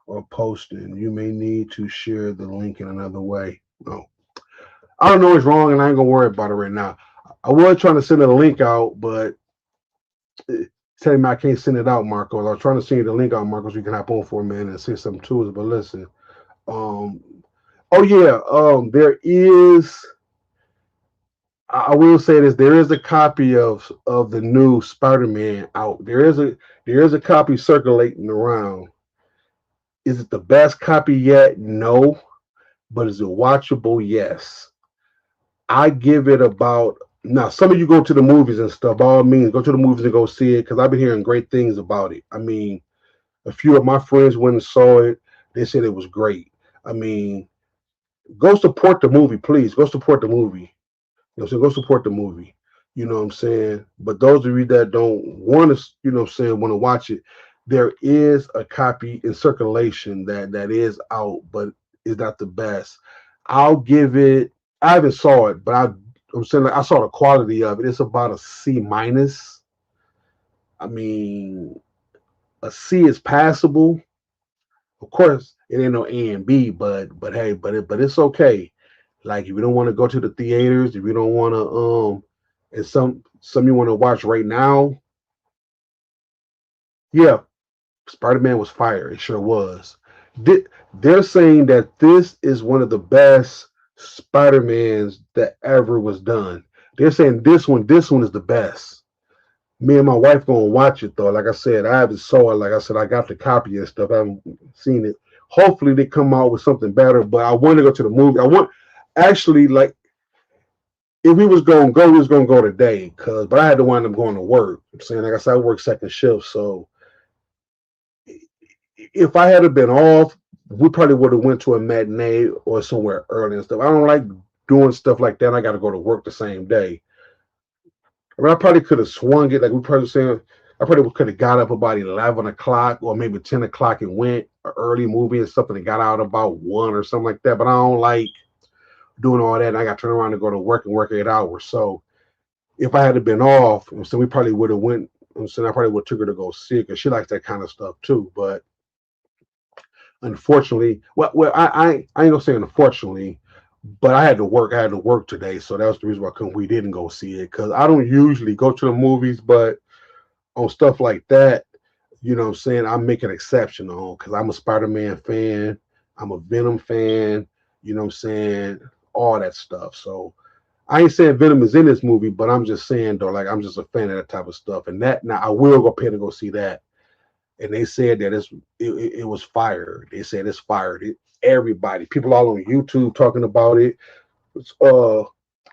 or posting. You may need to share the link in another way. No. I don't know what's wrong and I ain't gonna worry about it right now. I was trying to send a link out, but it's telling me I can't send it out, Marcos. I was trying to send you the link out, Marcos. You can hop on for a minute and say something to us. But listen, um, oh yeah, there is. I will say this: there is a copy of the new Spider-Man out. There is a copy circulating around. Is it the best copy yet? No, but is it watchable? Yes. I give it about now. Some of you go to the movies and stuff. By all means, go to the movies and go see it because I've been hearing great things about it. I mean, a few of my friends went and saw it. They said it was great. I mean, go support the movie, please. Go support the movie. You know, so go support the movie. You know what I'm saying? But those of you that don't want to, you know what I'm saying, want to watch it, there is a copy in circulation that is out, but is not the best. I'll give it. I haven't saw it, but I'm saying like, I saw the quality of it. It's about a C minus. I mean, a C is passable. Of course, it ain't no A and B, but hey, but it's okay. Like if you don't want to go to the theaters, if you don't want to and some you want to watch right now, yeah, Spider-Man was fire. It sure was. They're saying that this is one of the best Spider-Mans that ever was done. They're saying this one is the best. Me and my wife gonna watch it though. Like I said, I haven't saw it. Like I said, I got the copy and stuff. I haven't seen it. Hopefully they come out with something better. But I want to go to the movie. I want actually like if we was gonna go, we was gonna go today. But I had to wind up going to work. I'm saying like I said, I work second shift, so if I had been off, we probably would have went to a matinee or somewhere early and stuff. I don't like doing stuff like that. I got to go to work the same day. I mean, I probably could have swung it. Like we probably saying, I probably could have got up about 11 o'clock or maybe 10 o'clock and went an early movie and something and got out about 1 or something like that. But I don't like doing all that. And I got to turn around and go to work and work 8 hours. So if I had been off, so we probably would have went. So I probably would have took her to go see it because she likes that kind of stuff too. But unfortunately, I ain't gonna say unfortunately, but I had to work. I had to work today, so that was the reason why we didn't go see it. Because I don't usually go to the movies, but on stuff like that, you know what I'm saying, I make an exception on because I'm a Spider-Man fan, I'm a Venom fan, you know what I'm saying, all that stuff. So I ain't saying Venom is in this movie, but I'm just saying though, like I'm just a fan of that type of stuff. And that now I will go pay to go see that and they said that it was fired. They said it's fired. Everybody, people all on YouTube talking about it. Uh,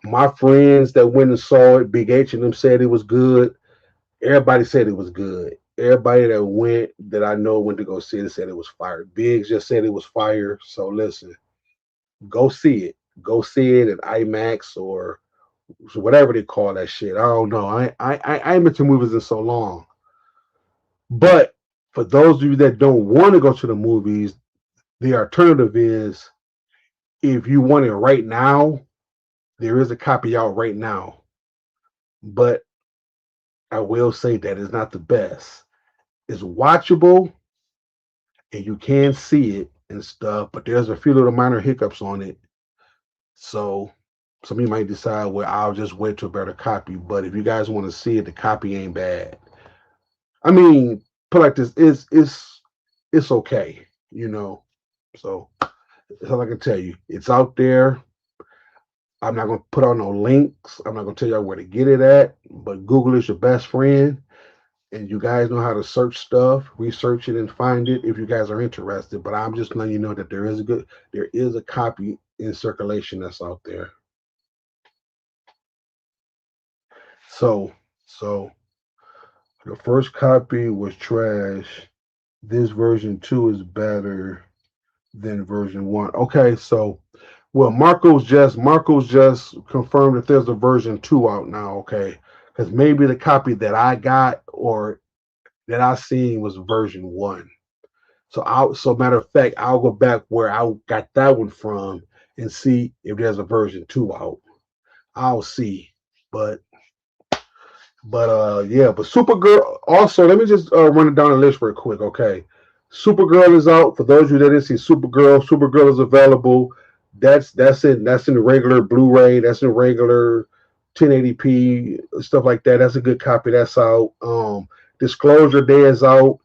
my friends that went and saw it, Big H and them said it was good. Everybody said it was good. everybody that went that I know went to go see it said it was fire. Biggs just said it was fire. So listen, go see it. Go see it at IMAX or whatever they call that shit. I don't know. I ain't been to movies in so long. But for those of you that don't want to go to the movies, the alternative is if you want it right now, there is a copy out right now. But I will say that it's not the best. It's watchable and you can see it and stuff, but there's a few little minor hiccups on it. So some of you might decide, well, I'll just wait to a better copy. But if you guys want to see it, the copy ain't bad. I mean, put like this, it's okay, you know. So that's all I can tell you. It's out there. I'm not gonna put out no links. I'm not gonna tell y'all where to get it at, but Google is your best friend. And you guys know how to search stuff, research it, and find it if you guys are interested. But I'm just letting you know that there is a copy in circulation that's out there. So, so the first copy was trash. This version 2 is better than version 1. Okay, so well, Marco's just confirmed that there's a version 2 out now. Okay, because maybe the copy that I got or that I seen was version 1. So matter of fact, I'll go back where I got that one from and see if there's a version 2 out. I'll see. But yeah, but Supergirl also, let me just run it down the list real quick, okay? Supergirl is out. For those of you that didn't see Supergirl is available. That's in the regular Blu-ray, that's in regular 1080p, stuff like that. That's a good copy. That's out. Disclosure Day is out.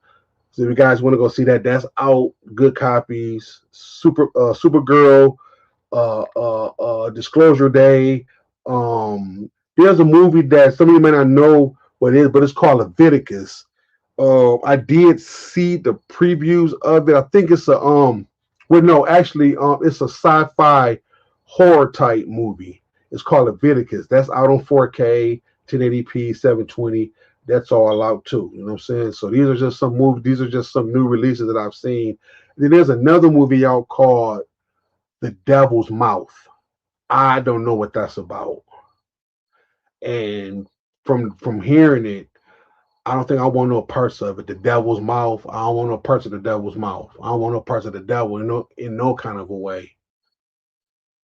So if you guys want to go see that, that's out. Good copies. Supergirl, Disclosure Day. There's a movie that some of you may not know what it is, but it's called Leviticus. I did see the previews of it. I think it's a well, no, actually, it's a sci-fi horror type movie. It's called Leviticus. That's out on 4K, 1080p, 720. That's all out too. You know what I'm saying? So these are just some movies. These are just some new releases that I've seen. And then there's another movie out called The Devil's Mouth. I don't know what that's about. And from hearing it, I don't think I want no parts of it. The Devil's Mouth. I don't want no parts of the Devil's Mouth. I don't want no parts of the devil in no kind of a way.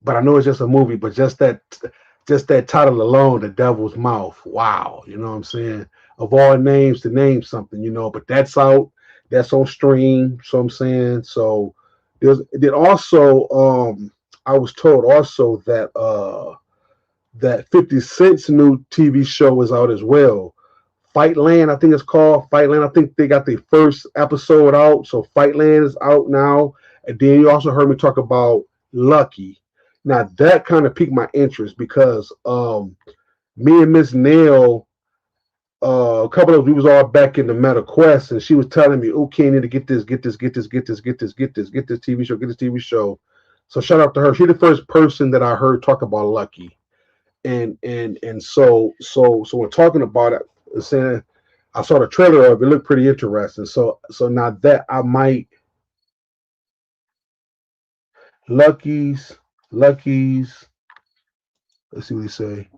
But I know it's just a movie. But just that title alone, The Devil's Mouth. Wow, you know what I'm saying? Of all names to name something, but that's out. That's on stream. So I'm saying. So then also I was told also that 50 Cent's new TV show is out as well. Fightland, I think it's called Fightland. I think they got the first episode out. So Fightland is out now. And then you also heard me talk about Lucky. Now that kind of piqued my interest because me and Miss Nail, a couple of we was all back in the Meta Quest, and she was telling me, "Okay, you need to get this TV show." So shout out to her. She's the first person that I heard talk about Lucky, and so when talking about it, saying I saw the trailer of it, looked pretty interesting. So now that I might Lucky's. Let's see what he say.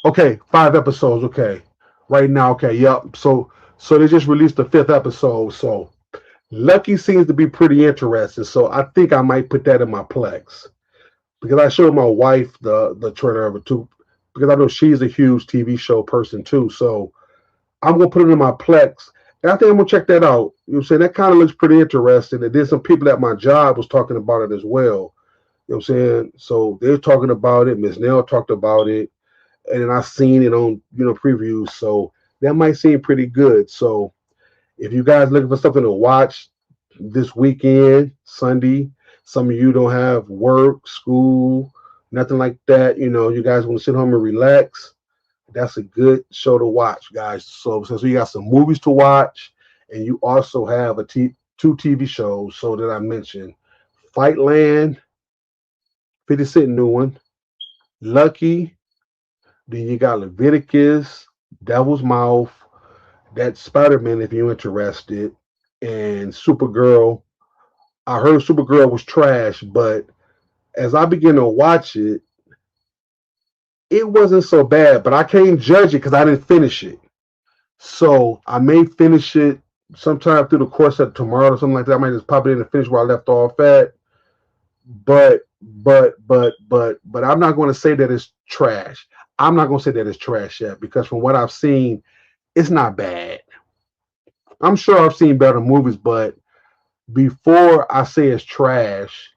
Okay, 5 episodes. Okay, right now. Okay, yep. So they just released the 5th episode. So Lucky seems to be pretty interesting. So I think I might put that in my Plex because I showed my wife the trailer of it too because I know she's a huge TV show person too. So I'm gonna put it in my Plex. And I think I'm gonna check that out. You know what I'm saying? That kind of looks pretty interesting. And then some people at my job was talking about it as well. You know what I'm saying? So they're talking about it. Miss Nell talked about it. And then I seen it on, previews. So that might seem pretty good. So if you guys looking for something to watch this weekend, Sunday, some of you don't have work, school, nothing like that. You guys want to sit home and relax. That's a good show to watch, guys. So you got some movies to watch, and you also have two TV shows. So that I mentioned, Fightland, 50 Cent new one, Lucky. Then you got Leviticus, Devil's Mouth. that Spider-Man, if you're interested, and Supergirl. I heard Supergirl was trash, but as I began to watch it, it wasn't so bad. But I can't judge it because I didn't finish it. So I may finish it sometime through the course of tomorrow or something like that. I might just pop it in and finish where I left off at. But I'm not going to say that it's trash. I'm not going to say that it's trash yet because from what I've seen, it's not bad. I'm sure I've seen better movies, but before I say it's trash,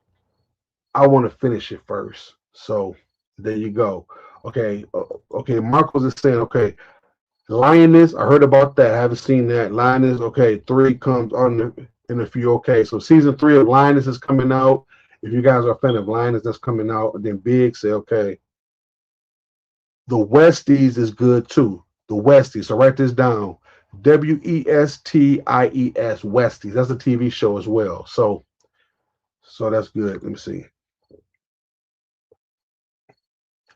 I want to finish it first. So there you go. Okay, okay. Marcos is saying, okay, Lioness. I heard about that. I haven't seen that. Lioness. Okay, 3 comes on in a few. Okay, so season 3 of Lioness is coming out. If you guys are a fan of Lioness, that's coming out. And then Big say, okay, the Westies is good too. The Westies. So write this down. Westies. Westies. That's a TV show as well. So that's good. Let me see.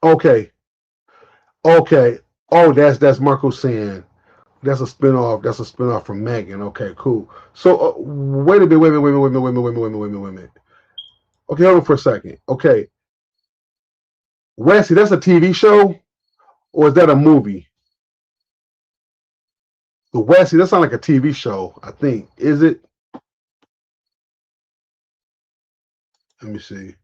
Okay. Okay. Oh, that's Marco saying that's a spinoff. That's a spinoff from Megan. Okay, cool. So wait a minute. Wait a minute. Wait a minute. Wait a minute. Wait a minute. Wait a minute. Wait a minute. Wait a minute. Okay, hold on for a second. Okay, Wesley, that's a TV show or is that a movie? The Wesley, that sounds like a TV show. I think. Is it? Let me see.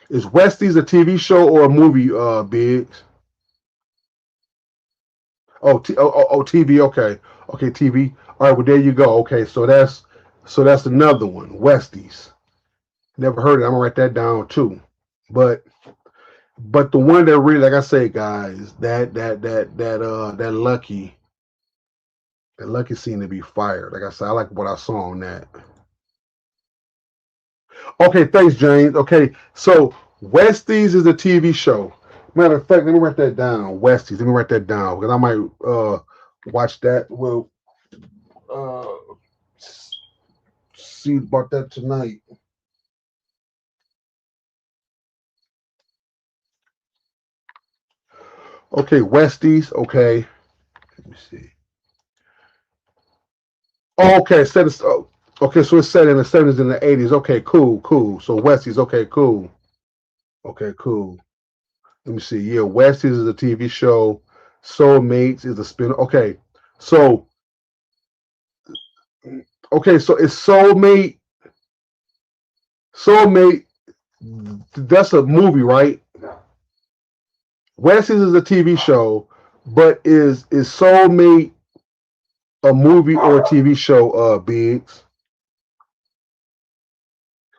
Is Westies a TV show or a movie? Biggs. TV. Okay, okay, TV. All right, well there you go. Okay, so that's another one. Westies. Never heard it. I'm gonna write that down too. But the one that really, like I say, guys, that Lucky seemed to be fired. Like I said, I like what I saw on that. Okay, thanks, James. Okay, so Westies is a TV show. Matter of fact, let me write that down. Westies. Let me write that down because I might watch that. Well, uh, see about that tonight. Okay, Westies. Okay, let me see. Oh, okay, okay, so it's set in the 70s and the 80s. Okay, cool, cool. So Westies. Okay, cool. Okay, cool. Let me see. Yeah, Westies is a TV show. Soulmates is a spin. Okay, so so it's Soulmate. That's a movie, right? Westies is a TV show, but is Soulmate a movie or a TV show? Biggs,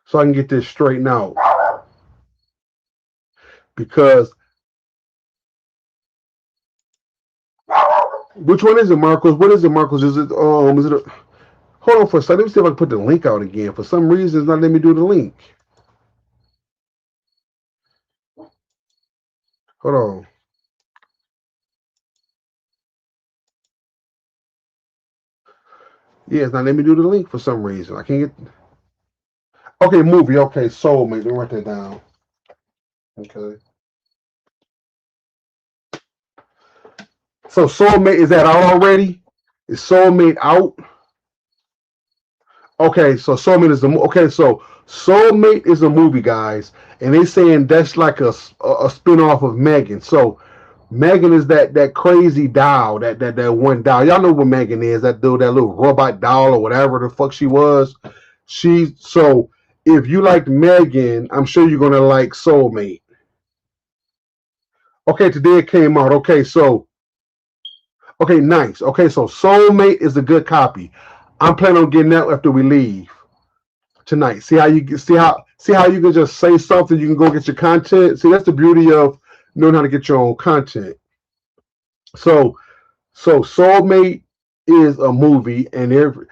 so I can get this straightened out because which one is it, Marcos? What is it, Marcos? Is it a, hold on for a second. Let me see if I can put the link out again. For some reason, it's not letting me do the link. Hold on. Yeah, it's not letting me do the link for some reason. I can't get. Okay, movie. Okay, Soulmate. Let me write that down. Okay. So Soulmate is that out already? Is Soulmate out? Okay, so Soulmate is the okay. So Soulmate is a movie, guys, and they saying that's like a spinoff of Megan. So Megan is that crazy doll, that one doll. Y'all know what Megan is? That dude, that little robot doll or whatever the fuck she was. So if you like Megan, I'm sure you're gonna like Soulmate. Okay, today it came out. Okay, nice. Okay, so Soulmate is a good copy. I'm planning on getting that after we leave tonight. See how you can just say something, you can go get your content. See, that's the beauty of knowing how to get your own content. So Soulmate is a movie, and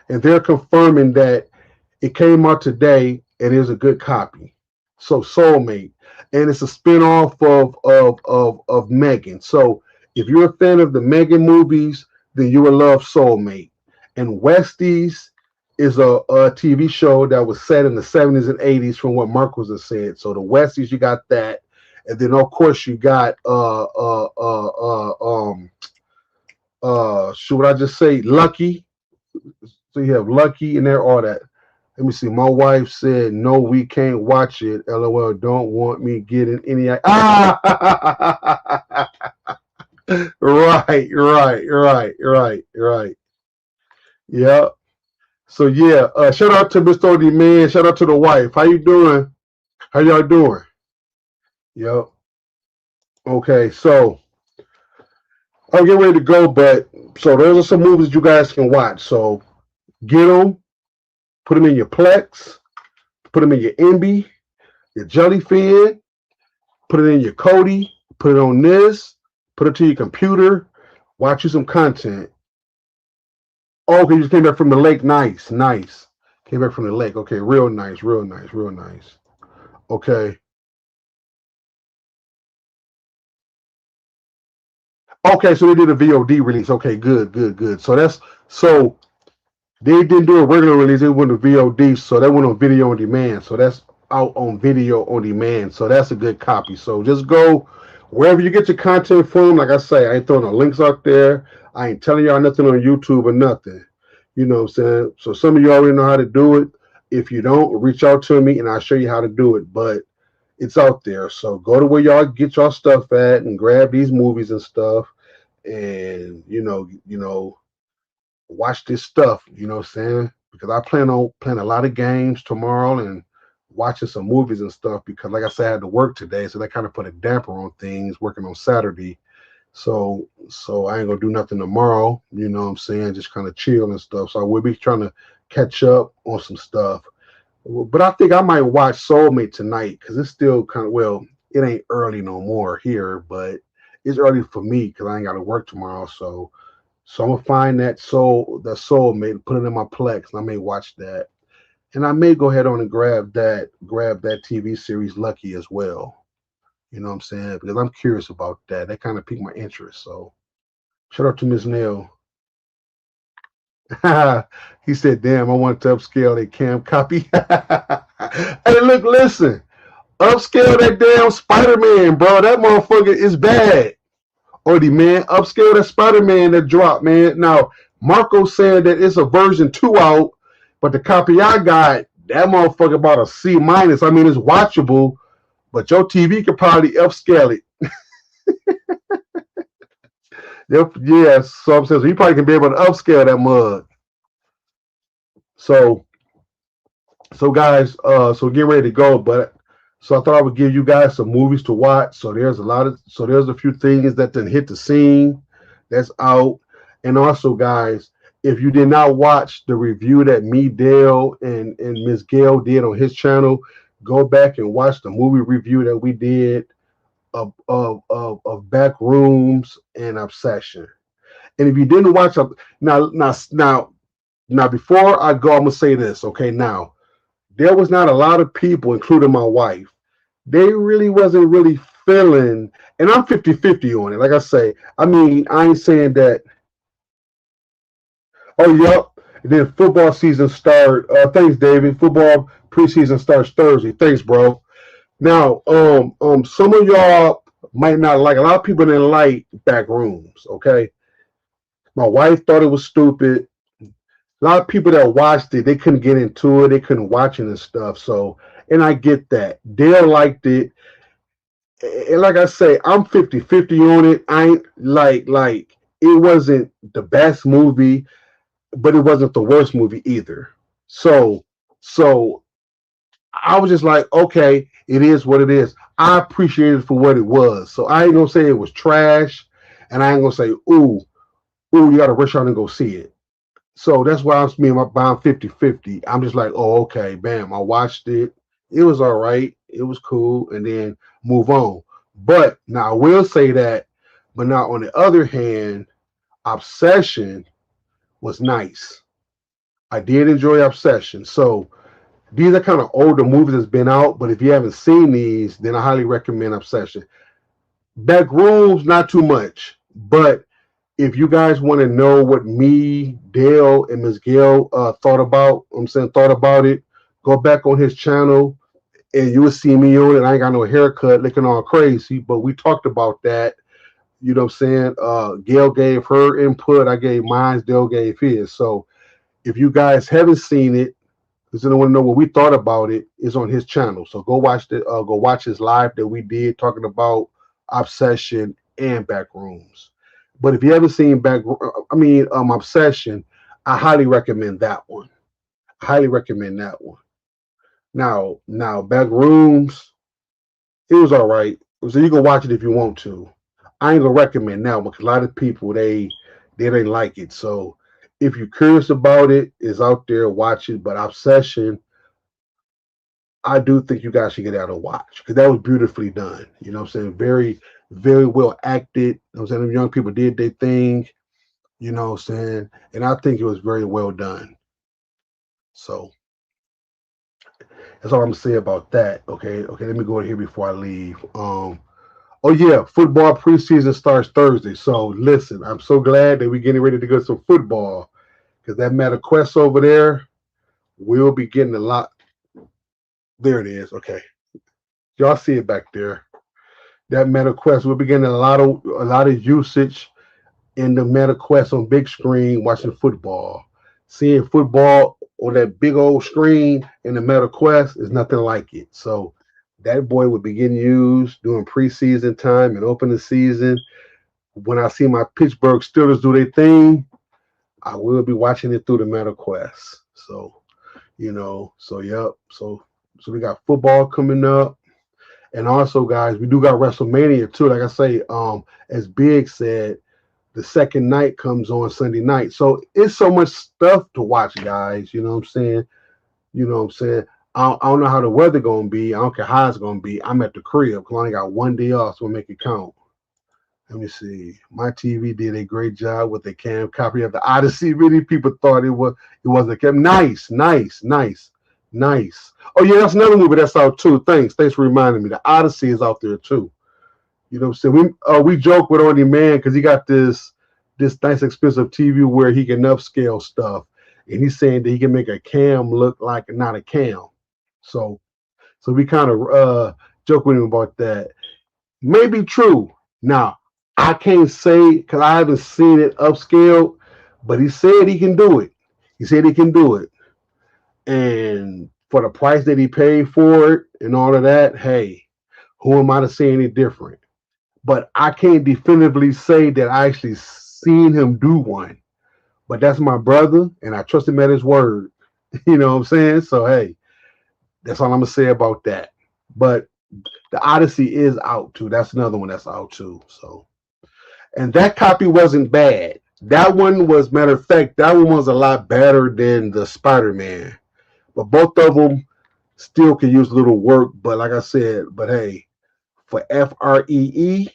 they're confirming that it came out today and is a good copy. So Soulmate, and it's a spinoff of Megan. So if you're a fan of the Megan movies, then you will love Soulmate. And Westies is a TV show that was set in the 70s and 80s, from what Marcos has said. So the Westies, you got that, and then of course you got Should I just say Lucky? So you have Lucky in there, all that. Let me see. My wife said, "No, we can't watch it." LOL. Don't want me getting any. Ah, right, right, right, right, right. Yeah. So yeah. Shout out to Mr. OD man. Shout out to the wife. How you doing? How y'all doing? Yep. Okay. So I'm getting ready to go, but so those are some movies you guys can watch. So get them, put them in your Plex, put them in your Envy, your Jellyfin, put it in your Kodi, put it on this, put it to your computer, watch you some content. Oh, okay, you just came back from the lake. Nice, nice. Came back from the lake. Okay, real nice, real nice, real nice. Okay. Okay, so they did a VOD release. Okay, good, good, good. So that's so they didn't do a regular release, they went to VOD, so that went on video on demand. So that's out on video on demand. So that's a good copy. So just go wherever you get your content from. Like I say, I ain't throwing no links out there. I ain't telling y'all nothing on YouTube or nothing. You know what I'm saying? So some of you already know how to do it. If you don't, reach out to me and I'll show you how to do it. But it's out there. So go to where y'all get your stuff at and grab these movies and stuff. And watch this stuff, you know what I'm saying? Because I plan on playing a lot of games tomorrow and watching some movies and stuff because like I said, I had to work today, so that kind of put a damper on things working on Saturday. So I ain't gonna do nothing tomorrow, you know what I'm saying? Just kind of chill and stuff. So I will be trying to catch up on some stuff. But I think I might watch Soulmate tonight because it's still kind of well, it ain't early no more here, but it's early for me because I ain't got to work tomorrow. So I'm gonna find that soulmate, put it in my Plex, and I may watch that. And I may go ahead on and grab that TV series Lucky as well. You know what I'm saying? Because I'm curious about that. That kind of piqued my interest. So shout out to Miss Nail. He said, "Damn, I want to upscale that cam copy." Hey, look, listen, upscale that damn Spider-Man, bro. That motherfucker is bad. Or the man upscale that Spider-Man that dropped, man. Now, Marco said that it's a version 2 out, but the copy I got, that motherfucker about a C minus. I mean, it's watchable, but your TV could probably upscale it. Yep, yeah, so I'm saying so you probably can be able to upscale that mug. So so guys, so get ready to go. But so I thought I would give you guys some movies to watch. So there's a few things that didn't hit the scene that's out. And also, guys, if you did not watch the review that me, Dale, and Miss Gail did on his channel, go back and watch the movie review that we did of Back Rooms and Obsession. And if you didn't watch up now before I go, I'm gonna say this, okay? Now there was not a lot of people, including my wife. They really wasn't really feeling, and I'm 50-50 on it. Like I say, I mean, I ain't saying that, oh, yep. And then football season start. Thanks, David. Football preseason starts Thursday. Thanks, bro. Now, some of y'all might not like. A lot of people didn't like Back Rooms. Okay, my wife thought it was stupid. A lot of people that watched it, they couldn't get into it. They couldn't watch it and stuff. So, and I get that. Dale liked it. And like I say, I'm 50-50 on it. I ain't like it wasn't the best movie, but it wasn't the worst movie either. So so I was just like, okay, it is what it is. I appreciate it for what it was. So I ain't gonna say it was trash, and I ain't gonna say, you gotta rush out and go see it. So that's why I'm 50-50. I'm just like, oh, okay, bam. I watched it. It was all right. It was cool, and then move on. But now I will say that, but now on the other hand, Obsession was nice. I did enjoy Obsession. So these are kind of older movies that's been out, but if you haven't seen these, then I highly recommend Obsession. Back Rooms, not too much, but if you guys want to know what me, Dale, and Ms. Gail thought about it, go back on his channel and you will see me on it. I ain't got no haircut looking all crazy, but we talked about that. You know what I'm saying? Gail gave her input. I gave mine. Dale gave his. So if you guys haven't seen it, because anyone want to know what we thought about it, is on his channel. So go watch the go watch his live that we did talking about Obsession and Backrooms. But if you haven't seen Obsession, I highly recommend that one. Highly recommend that one. Now Backrooms, it was all right. So you can watch it if you want to. I ain't gonna recommend now because a lot of people they didn't like it. So if you're curious about it, it's out there. Watch it. But Obsession, I do think you guys should get out and watch because that was beautifully done. You know what I'm saying? Very, very well acted. You know what I'm saying? The young people did their thing. You know what I'm saying? And I think it was very well done. So that's all I'm gonna say about that. Okay. Let me go in here before I leave. Oh yeah, football preseason starts Thursday. So listen, I'm so glad that we're getting ready to get some football because that Meta Quest over there will be getting a lot. There it is. Okay, y'all see it back there. That Meta Quest will be getting a lot of usage in the Meta Quest on big screen watching football. Seeing football on that big old screen in the Meta Quest is nothing like it. So that boy will be getting used during preseason time and opening season. When I see my Pittsburgh Steelers do their thing, I will be watching it through the Meta Quest. So, yep. So we got football coming up. And also, guys, we do got WrestleMania too. Like I say, as Big said, the second night comes on Sunday night. So it's so much stuff to watch, guys. You know what I'm saying? You know what I'm saying? I don't know how the weather gonna be. I don't care how it's gonna be. I'm at the crib because I only got one day off, so we'll make it count. Let me see. My TV did a great job with the cam copy of the Odyssey. Really, people thought it was a cam. Nice. Oh yeah, that's another movie that's out too. Thanks for reminding me. The Odyssey is out there too. You know what I'm saying? We joke with Only Man because he got this nice expensive TV where he can upscale stuff, and he's saying that he can make a cam look like not a cam. So we kind of joke with him about that. Maybe true. Now I can't say because I haven't seen it upscaled, but he said he can do it. He said he can do it, and for the price that he paid for it and all of that, hey, who am I to say any different? But I can't definitively say that I actually seen him do one. But that's my brother, and I trust him at his word. You know what I'm saying? So hey, that's all I'm gonna say about that. But the Odyssey is out too. That's another one that's out too. So, and that copy wasn't bad. That one was, matter of fact, that one was a lot better than the Spider-Man. But both of them still can use a little work. But like I said, but hey, for FREE,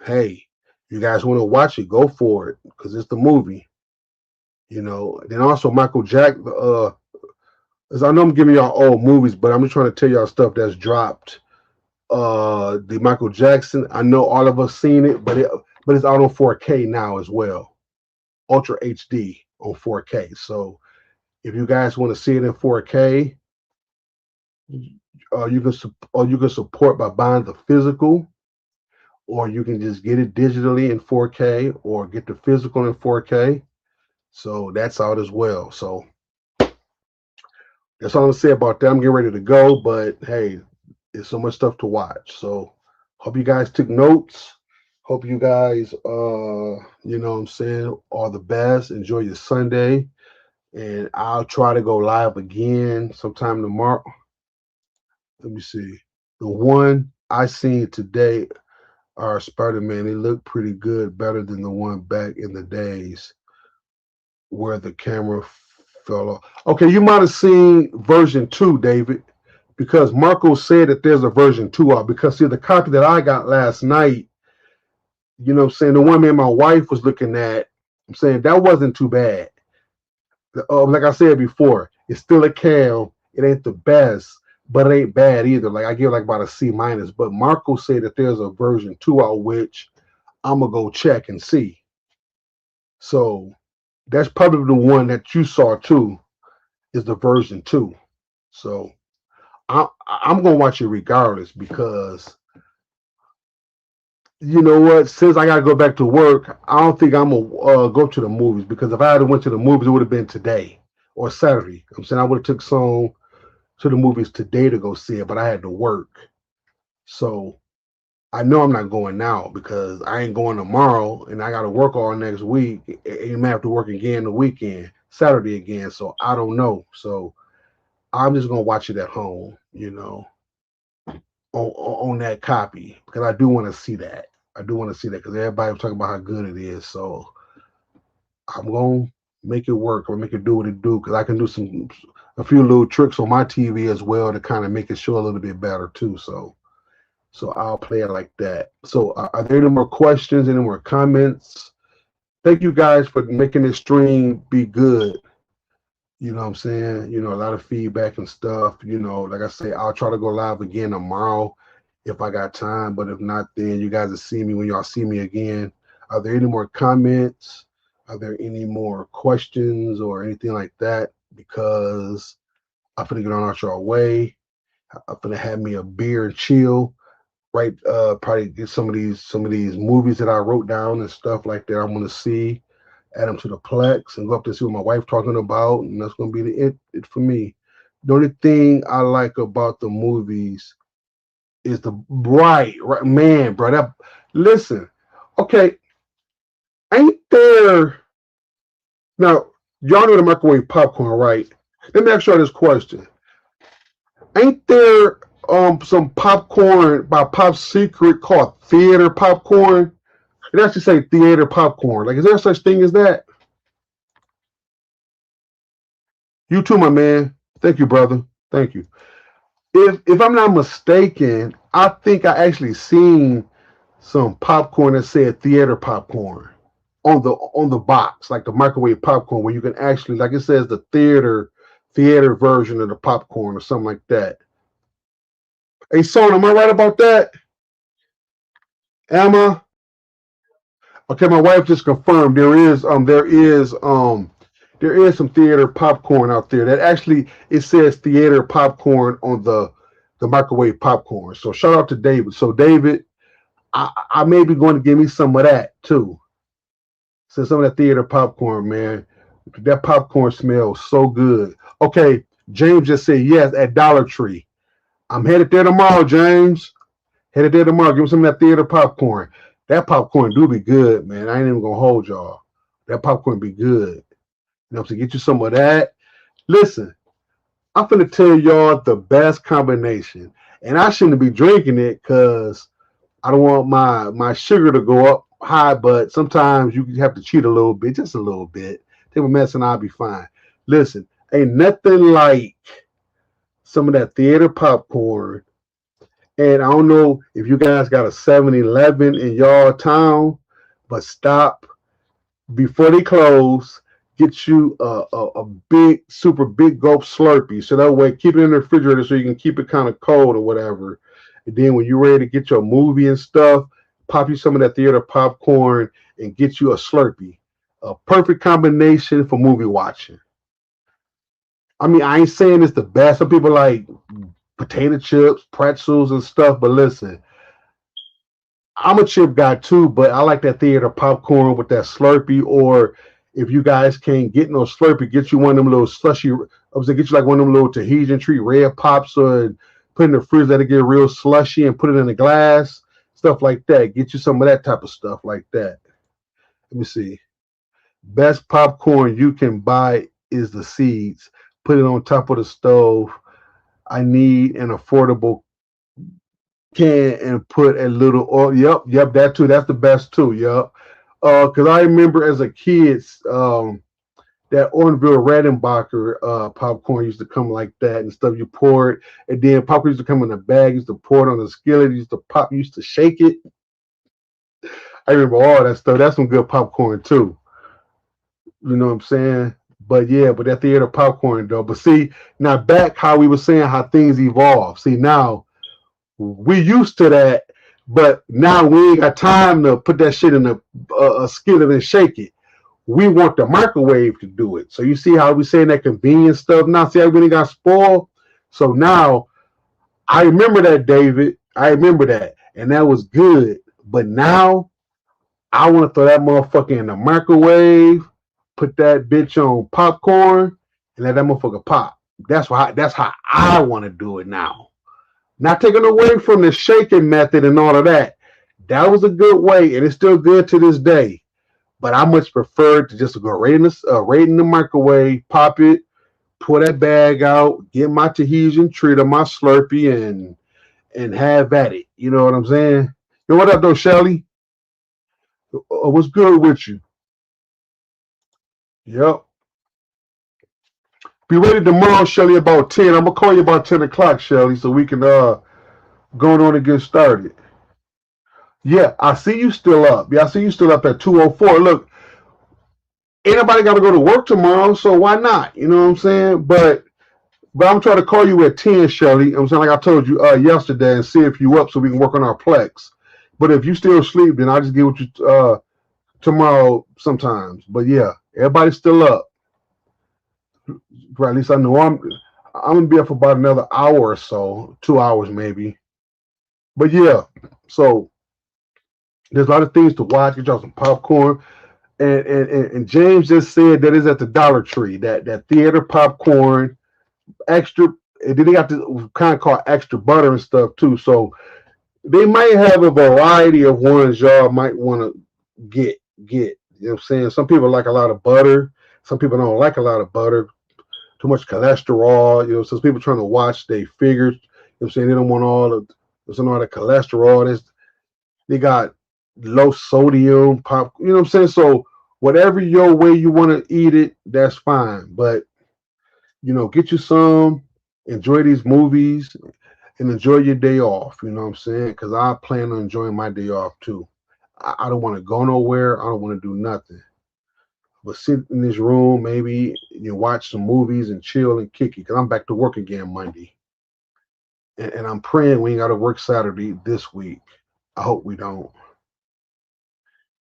hey, you guys want to watch it, go for it because it's the movie. Then also Michael Jack. As I know I'm giving y'all old movies, but I'm just trying to tell y'all stuff that's dropped. The Michael Jackson. I know all of us seen it, but it's out on 4K now as well, Ultra HD on 4K. So if you guys want to see it in 4K, you can support by buying the physical, or you can just get it digitally in 4K, or get the physical in 4K. So that's out as well. So that's all I'm gonna say about that. I'm getting ready to go, but hey, there's so much stuff to watch. So hope you guys took notes. Hope you guys what I'm saying, all the best. Enjoy your Sunday. And I'll try to go live again sometime tomorrow. Let me see. The one I seen today are Spider-Man. They look pretty good, better than the one back in the days where the camera fell off. Okay, you might have seen version 2, David, because Marco said that there's a version 2 out. Because see, the copy that I got last night, you know what I'm saying, the one me and my wife was looking at, I'm saying that wasn't too bad. Like I said before, it's still a cam. It ain't the best, but it ain't bad either. Like I give like about a C minus. But Marco said that there's a version 2 out, which I'm gonna go check and see. So that's probably the one that you saw too, is the version 2. So I'm gonna watch it regardless because you know what? Since I gotta go back to work, I don't think I'm gonna go to the movies because if I had went to the movies, it would have been today or Saturday. I'm saying I would have took some to the movies today to go see it, but I had to work. So I know I'm not going now because I ain't going tomorrow and I got to work all next week. And you may have to work again the weekend, Saturday again. So I don't know. So I'm just going to watch it at home, on that copy because I do want to see that. I do want to see that because everybody was talking about how good it is. So I'm going to make it work or make it do what it do because I can do a few little tricks on my TV as well to kind of make it show a little bit better too. So I'll play it like that. So are there any more questions, any more comments? Thank you guys for making this stream be good. You know what I'm saying? A lot of feedback and stuff. Like I say, I'll try to go live again tomorrow if I got time. But if not, then you guys will see me when y'all see me again. Are there any more comments? Are there any more questions or anything like that? Because I'm finna get on out your way. I'm finna have me a beer and chill. Right, probably get some of these movies that I wrote down and stuff like that. I'm gonna see, add them to the Plex, and go up to see what my wife talking about, and that's gonna be it for me. The only thing I like about the movies is the right man, bro. Listen, okay, ain't there now? Y'all know the microwave popcorn, right? Let me ask y'all this question: ain't there some popcorn by Pop Secret called theater popcorn? It actually say theater popcorn. Like, is there such thing as that? You too, my man. Thank you, brother. Thank you. If I'm not mistaken, I think I actually seen some popcorn that said theater popcorn on the box, like the microwave popcorn, where you can actually, like it says, the theater version of the popcorn or something like that. Hey, son, am I right about that? Am I? Okay, my wife just confirmed there is some theater popcorn out there that actually it says theater popcorn on the microwave popcorn. So shout out to David. So David, I may be going to give me some of that too. So some of that theater popcorn, man. That popcorn smells so good. Okay, James just said yes at Dollar Tree. I'm headed there tomorrow, James. Headed there tomorrow. Give me some of that theater popcorn. That popcorn do be good, man. I ain't even gonna hold y'all. That popcorn be good. To get you some of that. Listen, I'm finna tell y'all the best combination. And I shouldn't be drinking it because I don't want my sugar to go up high, but sometimes you have to cheat a little bit, just a little bit. Take a mess and I'll be fine. Listen, ain't nothing like some of that theater popcorn. And I don't know if you guys got a 7-Eleven in y'all town, but stop before they close. Get you a big, super big gulp Slurpee. So that way, keep it in the refrigerator so you can keep it kind of cold or whatever. And then when you're ready to get your movie and stuff, pop you some of that theater popcorn and get you a Slurpee. A perfect combination for movie watching. I mean, I ain't saying it's the best. Some people like potato chips, pretzels, and stuff. But listen, I'm a chip guy too, but I like that theater popcorn with that Slurpee. Or if you guys can't get no Slurpee, get you one of them little slushy. I was gonna get you like one of them little Tahitian treat red pops, or put in the fridge that it get real slushy and put it in a glass, stuff like that. Get you some of that type of stuff like that. Let me see. Best popcorn you can buy is the seeds. Put it on top of the stove. I need an affordable can and put a little oil. Yep, that too. That's the best too. Yep. Because I remember as a kid, that Orneville Redenbacher popcorn used to come like that and stuff. You pour it, and then popcorn used to come in a bag. Used to pour it on the skillet. Used to pop. Used to shake it. I remember all that stuff. That's some good popcorn too. You know what I'm saying? But yeah, but that theater popcorn though. But see, now back how we were saying how things evolve. See, now we used to that, but now we ain't got time to put that shit in a skillet and shake it. We want the microwave to do it. So you see how we saying that convenience stuff now? See how we got spoiled? So now I remember that, David. I remember that. And that was good. But now I want to throw that motherfucker in the microwave, put that bitch on popcorn, and let that motherfucker pop. That's how I want to do it now. Not taking away from the shaking method and all of that. That was a good way, and it's still good to this day. But I much prefer to just go right in the microwave, pop it, pull that bag out, get my Tahitian treat or my Slurpee, and have at it. You know what I'm saying? Yo, what up, though, Shelly? What's good with you? Yep. Be ready tomorrow, Shelly, about 10. I'm gonna call you about 10 o'clock, Shelly, so we can go on and get started. Yeah, I see you still up. Yeah, I see you still up at 2:04. Look, ain't nobody got to go to work tomorrow, so why not? You know what I'm saying? But I'm trying to call you at 10, Shelly. I'm saying, like I told you yesterday, and see if you up so we can work on our Plex. But if you still asleep, then I'll just get with you tomorrow sometimes. But yeah, everybody's still up. Right, at least I know I'm gonna be up for about another hour or so, 2 hours maybe. But yeah, so there's a lot of things to watch. Get y'all some popcorn. And James just said that is at the Dollar Tree, that theater popcorn, extra, and then they got this kind of called extra butter and stuff too. So they might have a variety of ones y'all might want to get. You know what I'm saying? Some people like a lot of butter. Some people don't like a lot of butter. Too much cholesterol. You know, so people trying to watch their figures. You know what I'm saying? They don't want all the cholesterol. They got low sodium pop. You know what I'm saying? So whatever your way you want to eat it, that's fine. But get you some, enjoy these movies, and enjoy your day off. You know what I'm saying? Because I plan on enjoying my day off too. I don't want to go nowhere. I don't want to do nothing. But sit in this room, maybe watch some movies and chill and kick it. Because I'm back to work again Monday. And I'm praying we ain't got to work Saturday this week. I hope we don't.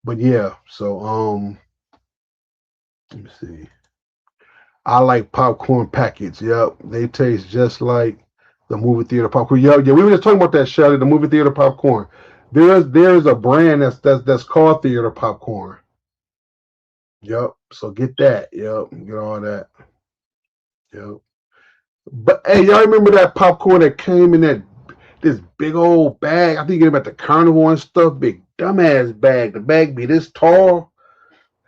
But yeah, so let me see. I like popcorn packets. Yep, they taste just like the movie theater popcorn. Yeah, we were just talking about that, Shelly. The movie theater popcorn. There's a brand that's called theater popcorn. Yep. So get that. Yep. Get all that. Yep. But hey, y'all remember that popcorn that came in this big old bag? I think you get them at the carnival and stuff. Big dumbass bag. The bag be this tall.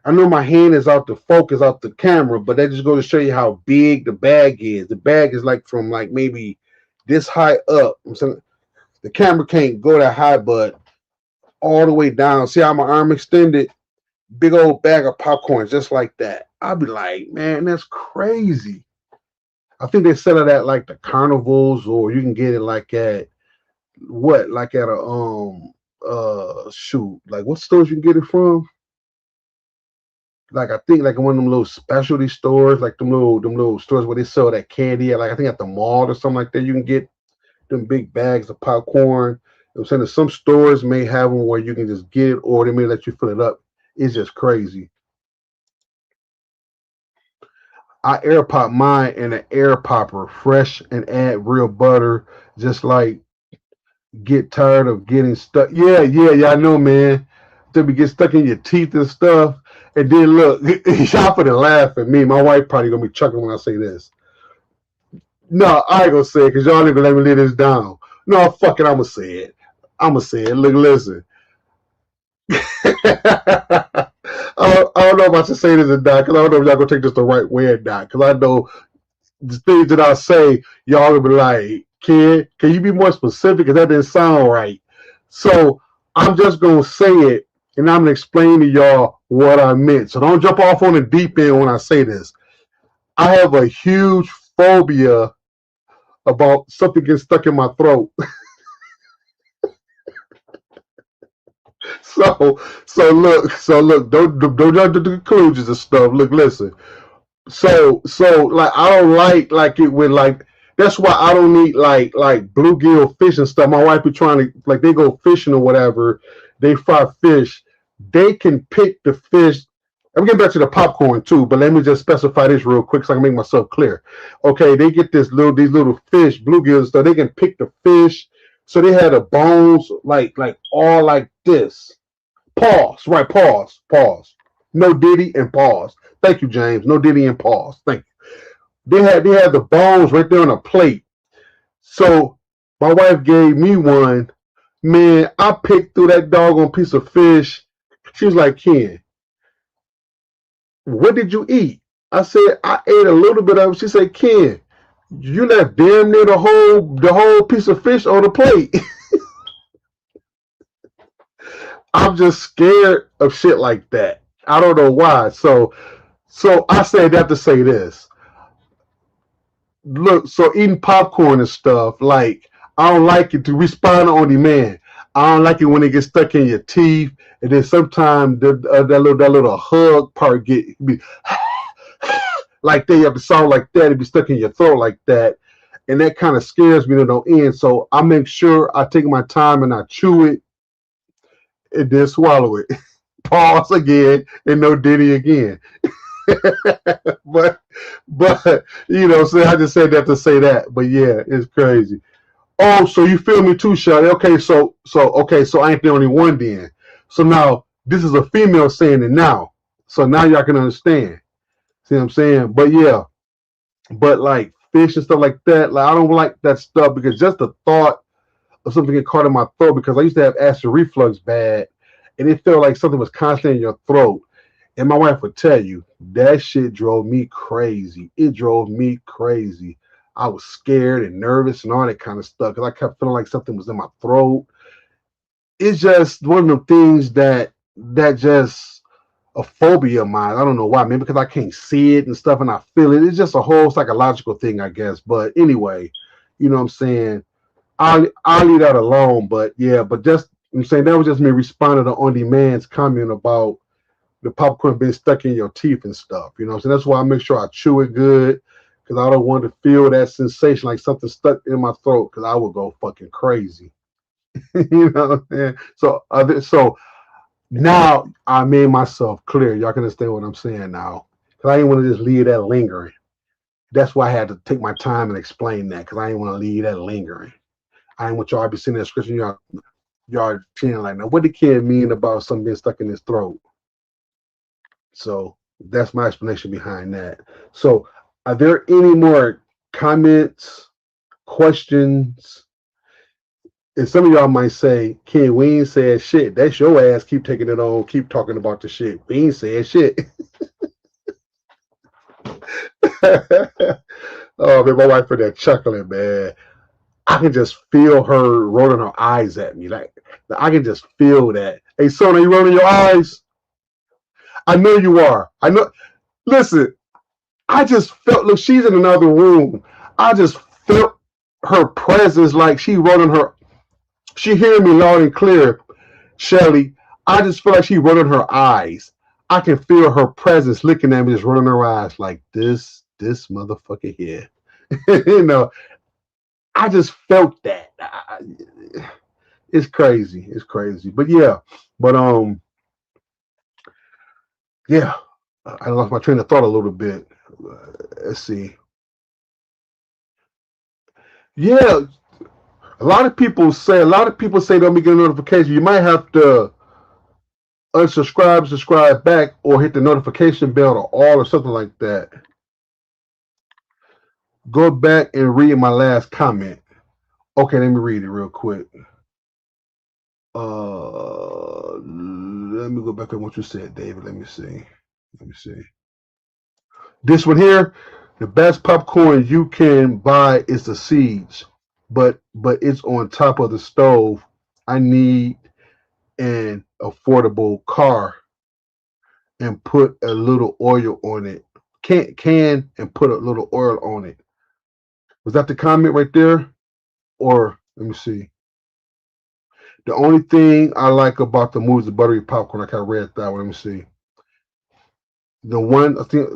I know my hand is out the focus, out the camera, but that just goes to show you how big the bag is. The bag is like from like maybe this high up. I'm saying the camera can't go that high, but all the way down. See how my arm extended? Big old bag of popcorn, just like that. I'll be like, man, that's crazy. I think they sell it at like the carnivals, or you can get it like at like at a shoot, like what stores you can get it from? Like I think like in one of them little specialty stores, like them little stores where they sell that candy, like I think at the mall or something like that, you can get them big bags of popcorn. I'm saying that some stores may have them where you can just get it, or they may let you fill it up. It's just crazy. I air pop mine in an air popper, fresh, and add real butter, just like get tired of getting stuck. Yeah, I know, man. To be get stuck in your teeth and stuff. And then look, y'all for the laugh at me. My wife probably gonna be chuckling when I say this. No, I ain't gonna say it because y'all ain't gonna let me lay this down. No, fuck it, I'ma say it. Look, listen. I don't know if I should say this or not, because I don't know if y'all gonna take this the right way or not. Because I know the things that I say, y'all gonna be like, kid, can you be more specific? Because that didn't sound right. So I'm just gonna say it, and I'm gonna explain to y'all what I meant. So don't jump off on the deep end when I say this. I have a huge phobia about something getting stuck in my throat. So look, don't jump to the conclusions and stuff. Look, listen. So like I don't like it with like that's why I don't eat like bluegill fish and stuff. My wife be trying to like they go fishing or whatever, they fry fish. They can pick the fish. I'm getting back to the popcorn too, but let me just specify this real quick so I can make myself clear. Okay, they get these little fish, bluegills, so they can pick the fish, So they had the bones like all like this. Pause. Right. Pause. Pause. No Diddy and pause. Thank you, James. No Diddy and pause. Thank you. They had the bones right there on a plate. So my wife gave me one. Man, I picked through that doggone piece of fish. She was like, Ken, what did you eat? I said, I ate a little bit of it. She said, Ken, you left damn near the whole piece of fish on the plate. I'm just scared of shit like that. I don't know why. So I say that to say this. Look, so eating popcorn and stuff, like I don't like it to respond on demand. I don't like it when it gets stuck in your teeth, and then sometimes that little hug part be like they have to sound like that. It be stuck in your throat like that, and that kind of scares me to no end. So I make sure I take my time and I chew it and then swallow it. Pause again and no Diddy again. but so I just said that to say that. But yeah, it's crazy. Oh, so you feel me too, Shawty? So I ain't the only one then. So now this is a female saying it now. So now y'all can understand. See what I'm saying? But yeah, but like fish and stuff like that, like I don't like that stuff because just the thought of something getting caught in my throat, because I used to have acid reflux bad, and it felt like something was constantly in your throat. And my wife would tell you that shit drove me crazy. It drove me crazy. I was scared and nervous and all that kind of stuff because I kept feeling like something was in my throat. It's just one of the things that just a phobia of mine. I don't know why. Maybe because I can't see it and stuff and I feel it. It's just a whole psychological thing, I guess. But anyway, you know what I'm saying? I'll leave that alone. But yeah, but just I'm saying that was just me responding to On Demand's comment about the popcorn being stuck in your teeth and stuff. You know what I'm saying? That's why I make sure I chew it good because I don't want to feel that sensation like something stuck in my throat because I would go fucking crazy. You know what I'm saying? So now I made myself clear. Y'all can understand what I'm saying now. Because I didn't want to just leave that lingering. That's why I had to take my time and explain that because I didn't want to leave that lingering. I didn't want y'all to be sitting there scratching y'all chin like, now what did kid mean about something being stuck in his throat? So that's my explanation behind that. So are there any more comments, questions? And some of y'all might say, Ken, we ain't said shit. That's your ass. Keep taking it on. Keep talking about the shit. We ain't said shit. Oh, man, my wife for that chuckling, man. I can just feel her rolling her eyes at me. Like I can just feel that. Hey, son, are you rolling your eyes? I know you are. I know. Listen, I just felt, look, she's in another room. I just felt her presence like she hearing me loud and clear, Shelly. I just feel like she running her eyes. I can feel her presence looking at me, just running her eyes like this motherfucker here. You know, I just felt that. It's crazy. It's crazy. But yeah, but yeah, I lost my train of thought a little bit. Let's see. Yeah, a lot of people say don't be getting a notification. You might have to unsubscribe, subscribe back, or hit the notification bell or all or something like that. Go back and read my last comment. Okay, let me read it real quick. Let me go back on what you said, David. Let me see. This one here, the best popcorn you can buy is the seeds, but it's on top of the stove. I need an affordable car and put a little oil on it. Can and put a little oil on it. Was that the comment right there? Or let me see. The only thing I like about the movie is the buttery popcorn. Like I read that one. Let me see. The one I think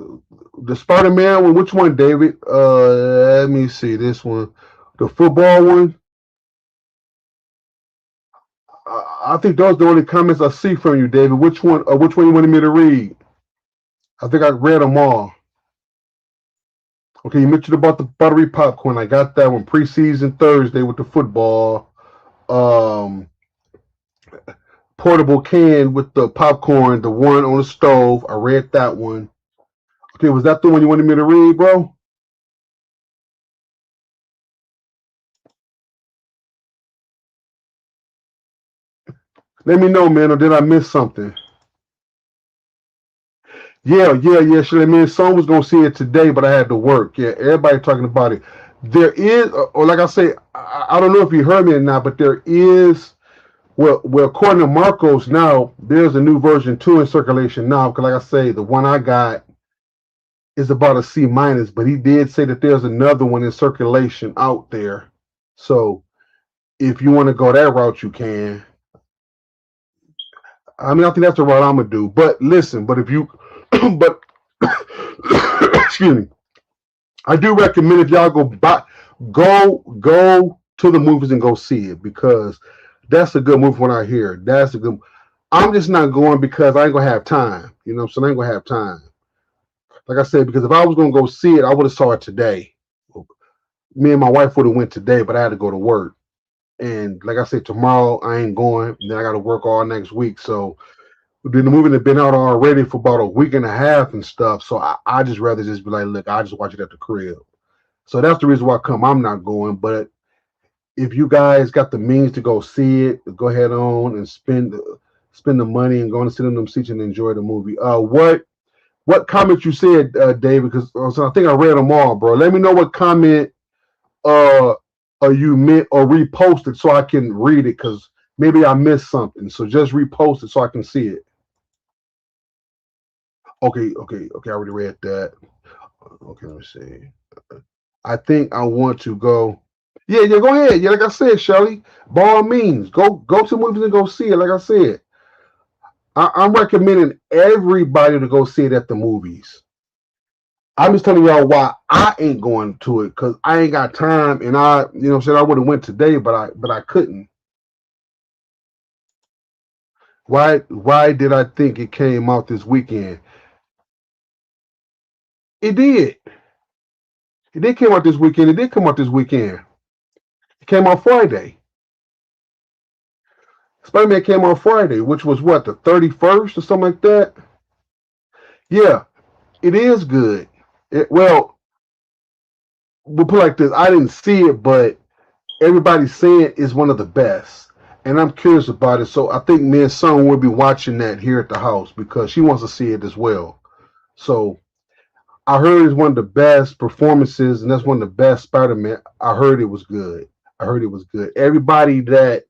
the Spider-Man one. Which one, David? Let me see this one. The football one. I think those are the only comments I see from you, David. Which one? Which one you wanted me to read? I think I read them all. Okay, you mentioned about the buttery popcorn. I got that one preseason Thursday with the football. um, portable can with the popcorn, the one on the stove. I read that one. Okay, was that the one you wanted me to read, bro? Let me know, man, or did I miss something? Yeah. Sure. Me and Son was gonna see it today, but I had to work. Yeah, everybody talking about it. There is, or like I say, I don't know if you heard me or not, but there is. Well, according to Marcos, now there's a new version 2 in circulation now. Because, like I say, the one I got is about a C minus, but he did say that there's another one in circulation out there. So if you want to go that route, you can. I mean, I think that's the route I'm gonna do. But listen, but if you, but excuse me, I do recommend if y'all go to the movies and go see it because that's a good movie. When I hear that's a good. I'm just not going because I ain't gonna have time. You know, so I ain't gonna have time. Like I said, because if I was gonna go see it, I would have saw it today. Me and my wife would have went today, but I had to go to work. And like I said, tomorrow I ain't going. And then I got to work all next week. So then the movie had been out already for about a week and a half and stuff. So I just rather just be like, look, I just watch it at the crib. So that's the reason why I'm not going. But if you guys got the means to go see it, go ahead on and spend the money and go and sit in them seats and enjoy the movie. What comment you said, David? Because I think I read them all, bro. Let me know what comment uh, you meant or reposted so I can read it because maybe I missed something. So just repost it so I can see it. Okay. I already read that. Okay, let me see. I think I want to go. Yeah. Go ahead. Yeah, like I said, Shelly, by all means, go to movies and go see it. Like I said, I'm recommending everybody to go see it at the movies. I'm just telling y'all why I ain't going to it because I ain't got time, and I would have went today, but I couldn't. Why did I think it came out this weekend? It did. It did came out this weekend. It did come out this weekend. It came out Friday. Spider-Man came out Friday, which was what, the 31st or something like that. Yeah, it is good. We'll put it like this: I didn't see it, but everybody's saying it's one of the best, and I'm curious about it. So I think me and Son will be watching that here at the house because she wants to see it as well. So I heard it's one of the best performances, and that's one of the best Spider-Man. I heard it was good. I heard it was good. Everybody that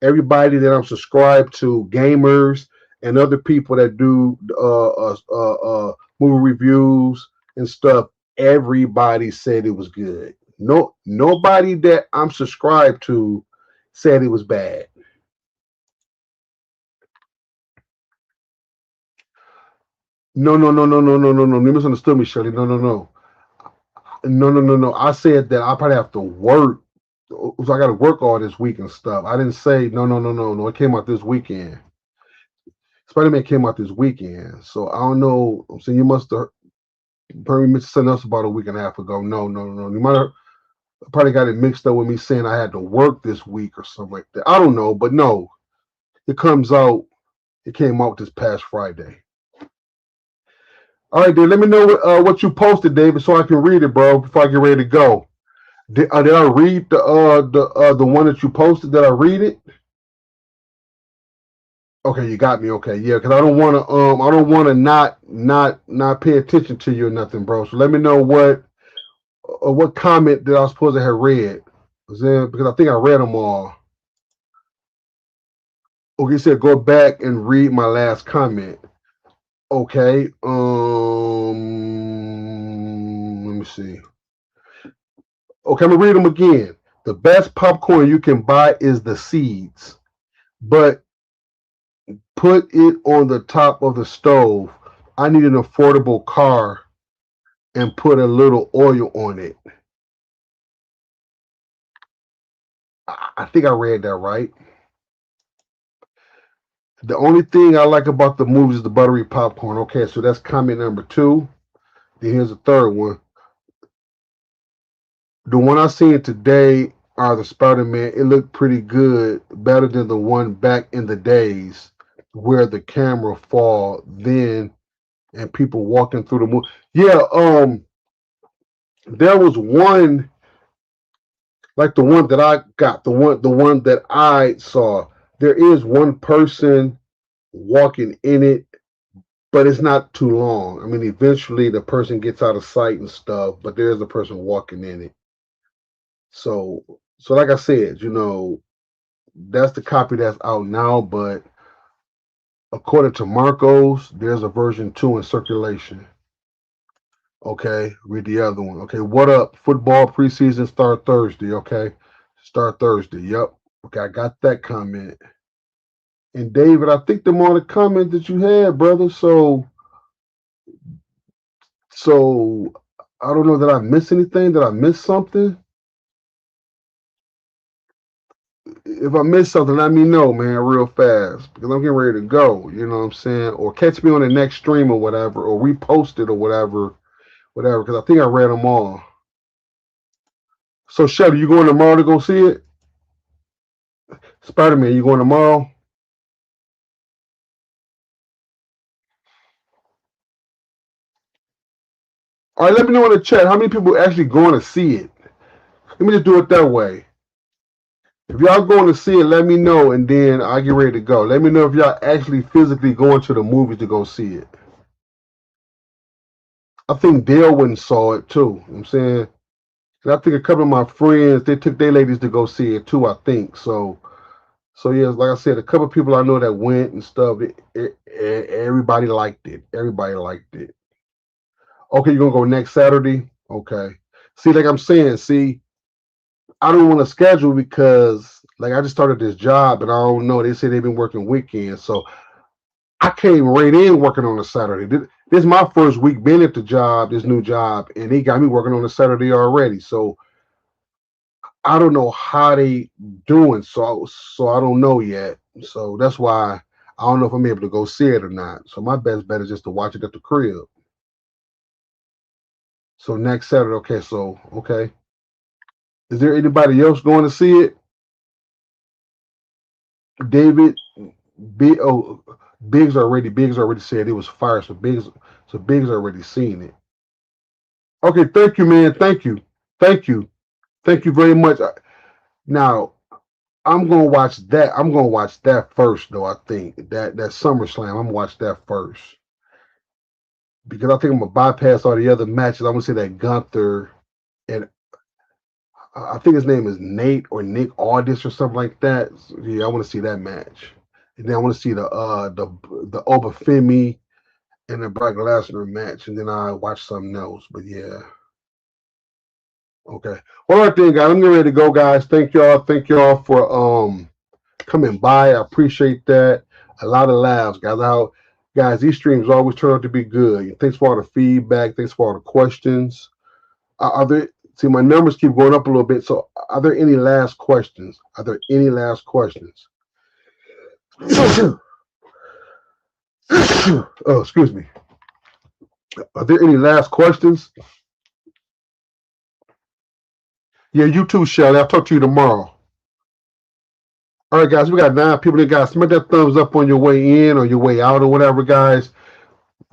I'm subscribed to, gamers and other people that do movie reviews and stuff, everybody said it was good. Nobody that I'm subscribed to said it was bad. No. You misunderstood me, Shirley. No. I said that I probably have to work. So I got to work all this week and stuff. I didn't say no. It came out this weekend. Spider Man came out this weekend. So I don't know. I'm saying you must have heard me mention something else about a week and a half ago. No. You might have probably got it mixed up with me saying I had to work this week or something like that. I don't know, but no, it comes out. It came out this past Friday. All right, dude. Let me know what you posted, David, so I can read it, bro, before I get ready to go. Did I read the one that you posted? Did I read it? Okay, you got me. Okay, yeah, because I don't want to not pay attention to you or nothing, bro. So let me know what comment that I was supposed to have read. Because I think I read them all. Okay, you said go back and read my last comment. Okay, let me see. Okay, I'm gonna read them again. The best popcorn you can buy is the seeds, but put it on the top of the stove. I need an affordable car and put a little oil on it. I think I read that right. The only thing I like about the movie is the buttery popcorn. Okay, so that's comment number two. Then here's the third one. The one I seen today, the Spider-Man, it looked pretty good, better than the one back in the days where the camera fall then and people walking through the movie. Yeah, there was one like the one that I got, the one that I saw. There is one person walking in it, but it's not too long. I mean, eventually the person gets out of sight and stuff, but there is a person walking in it. So like I said, that's the copy that's out now, but according to Marcos, there's a version 2 in circulation. Okay, read the other one. Okay, what up? Football preseason start Thursday. Okay, start Thursday. Yep. Okay, I got that comment. And David, I think them all the comments that you had, brother. So I don't know that I missed anything. Did I miss something? If I missed something, let me know, man, real fast. Because I'm getting ready to go. You know what I'm saying? Or catch me on the next stream or whatever, or repost it or whatever. Because I think I read them all. So Shelly, you going tomorrow to go see it? Spider-Man, you going tomorrow? All right, let me know in the chat how many people actually going to see it. Let me just do it that way. If y'all going to see it, let me know, and then I'll get ready to go. Let me know if y'all actually physically going to the movies to go see it. I think Dale went and saw it too. You know what I'm saying? And I think a couple of my friends, they took their ladies to go see it too, I think. So yeah, like I said, a couple of people I know that went and stuff, everybody liked it. Everybody liked it. Okay, you're going to go next Saturday? Okay. See, like I'm saying, I don't want to schedule because like I just started this job and I don't know. They say they've been working weekends, so I came right in working on a Saturday. This is my first week being at the job, this new job, and they got me working on a Saturday already. So I don't know how they doing. So I don't know yet. So that's why I don't know if I'm able to go see it or not. So my best bet is just to watch it at the crib. So next Saturday, okay. So okay, is there anybody else going to see it? David, Biggs already said it was fire. So Biggs already seen it. Okay, thank you, man. Thank you, thank you very much. Now I'm gonna watch that. I'm gonna watch that first, though. I think that SummerSlam. I'm gonna watch that first because I think I'm gonna bypass all the other matches. I'm gonna say that Gunther and I think his name is Nate or Nick Aldis or something like that. So, yeah, I want to see that match, and then I want to see the Obafemi and the Brock Lesnar match, and then I watch something else. But yeah, okay. All right then, guys. I'm getting ready to go, guys. Thank y'all. Thank y'all for coming by. I appreciate that. A lot of laughs, guys. Guys, these streams always turn out to be good. Thanks for all the feedback. Thanks for all the questions. Are there? See, my numbers keep going up a little bit. So, are there any last questions? Are there any last questions? Oh, excuse me. Are there any last questions? Yeah, you too, Shelly. I'll talk to you tomorrow. All right, guys, we got 9 people. Guys, smack that thumbs up on your way in or your way out or whatever, guys.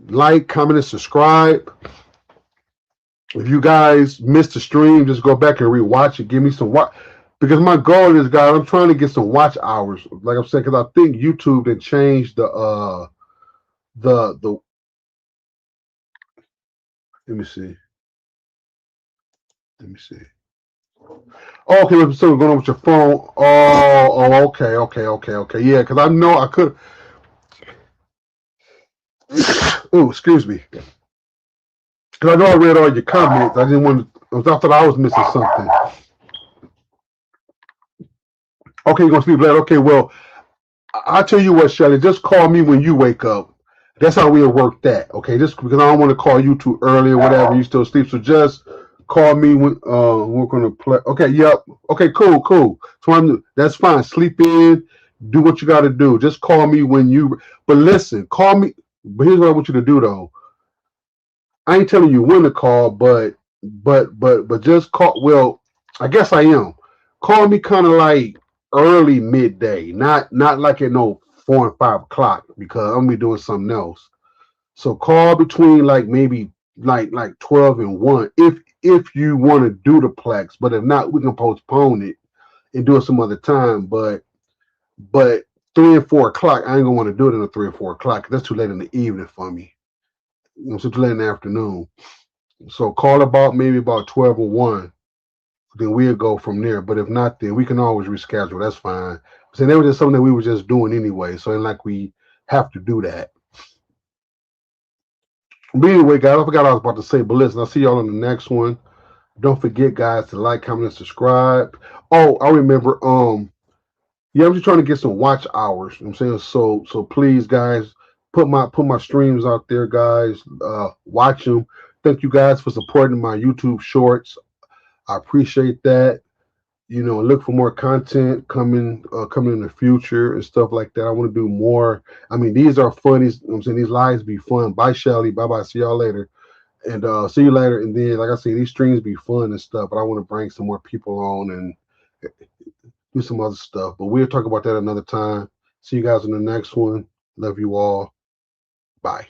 Like, comment, and subscribe. If you guys missed the stream, just go back and rewatch it. Give me some watch. Because my goal is, guys, I'm trying to get some watch hours. Like I'm saying, because I think YouTube had changed the let me see. Let me see. Oh, okay, so we're going on with your phone. Okay. Yeah, because I know I could. Oh, excuse me. Because I know I read all your comments. I didn't want to. I thought I was missing something. Okay, you're gonna sleep late. Okay, well, I'll tell you what, Shelly. Just call me when you wake up. That's how we'll work that. Okay, just because I don't want to call you too early or whatever. You still sleep, so just call me when we're gonna play. Okay, yep. Okay, cool. So that's fine. Sleep in. Do what you got to do. Just call me when you. But listen, call me. But here's what I want you to do, though. I ain't telling you when to call, but just call. Well, I guess I am. Call me kind of like early midday, not like at no 4 and 5 o'clock because I'm gonna be doing something else. So call between like maybe like 12 and 1 if you want to do the Plex, but if not, we can postpone it and do it some other time. But 3 and 4 o'clock, I ain't gonna want to do it in the 3 or 4 o'clock. That's too late in the evening for me. So too late in the afternoon. So call about maybe about 12 or 1. Then we'll go from there. But if not, then we can always reschedule. That's fine. So that was just something that we were just doing anyway. So ain't like we have to do that. But anyway, guys, I forgot what I was about to say. But listen, I'll see y'all on the next one. Don't forget, guys, to like, comment, and subscribe. Oh, I remember. Yeah, I'm just trying to get some watch hours. You know what I'm saying, so please, guys, put my streams out there, guys. Watch them. Thank you guys for supporting my YouTube shorts. I appreciate that. Look for more content coming in the future and stuff like that. I want to do more. I mean, these are funny. I'm saying these lives be fun. Bye, Shelly. Bye bye. See y'all later. And see you later. And then, like I say, these streams be fun and stuff. But I want to bring some more people on and do some other stuff. But we'll talk about that another time. See you guys in the next one. Love you all. Bye.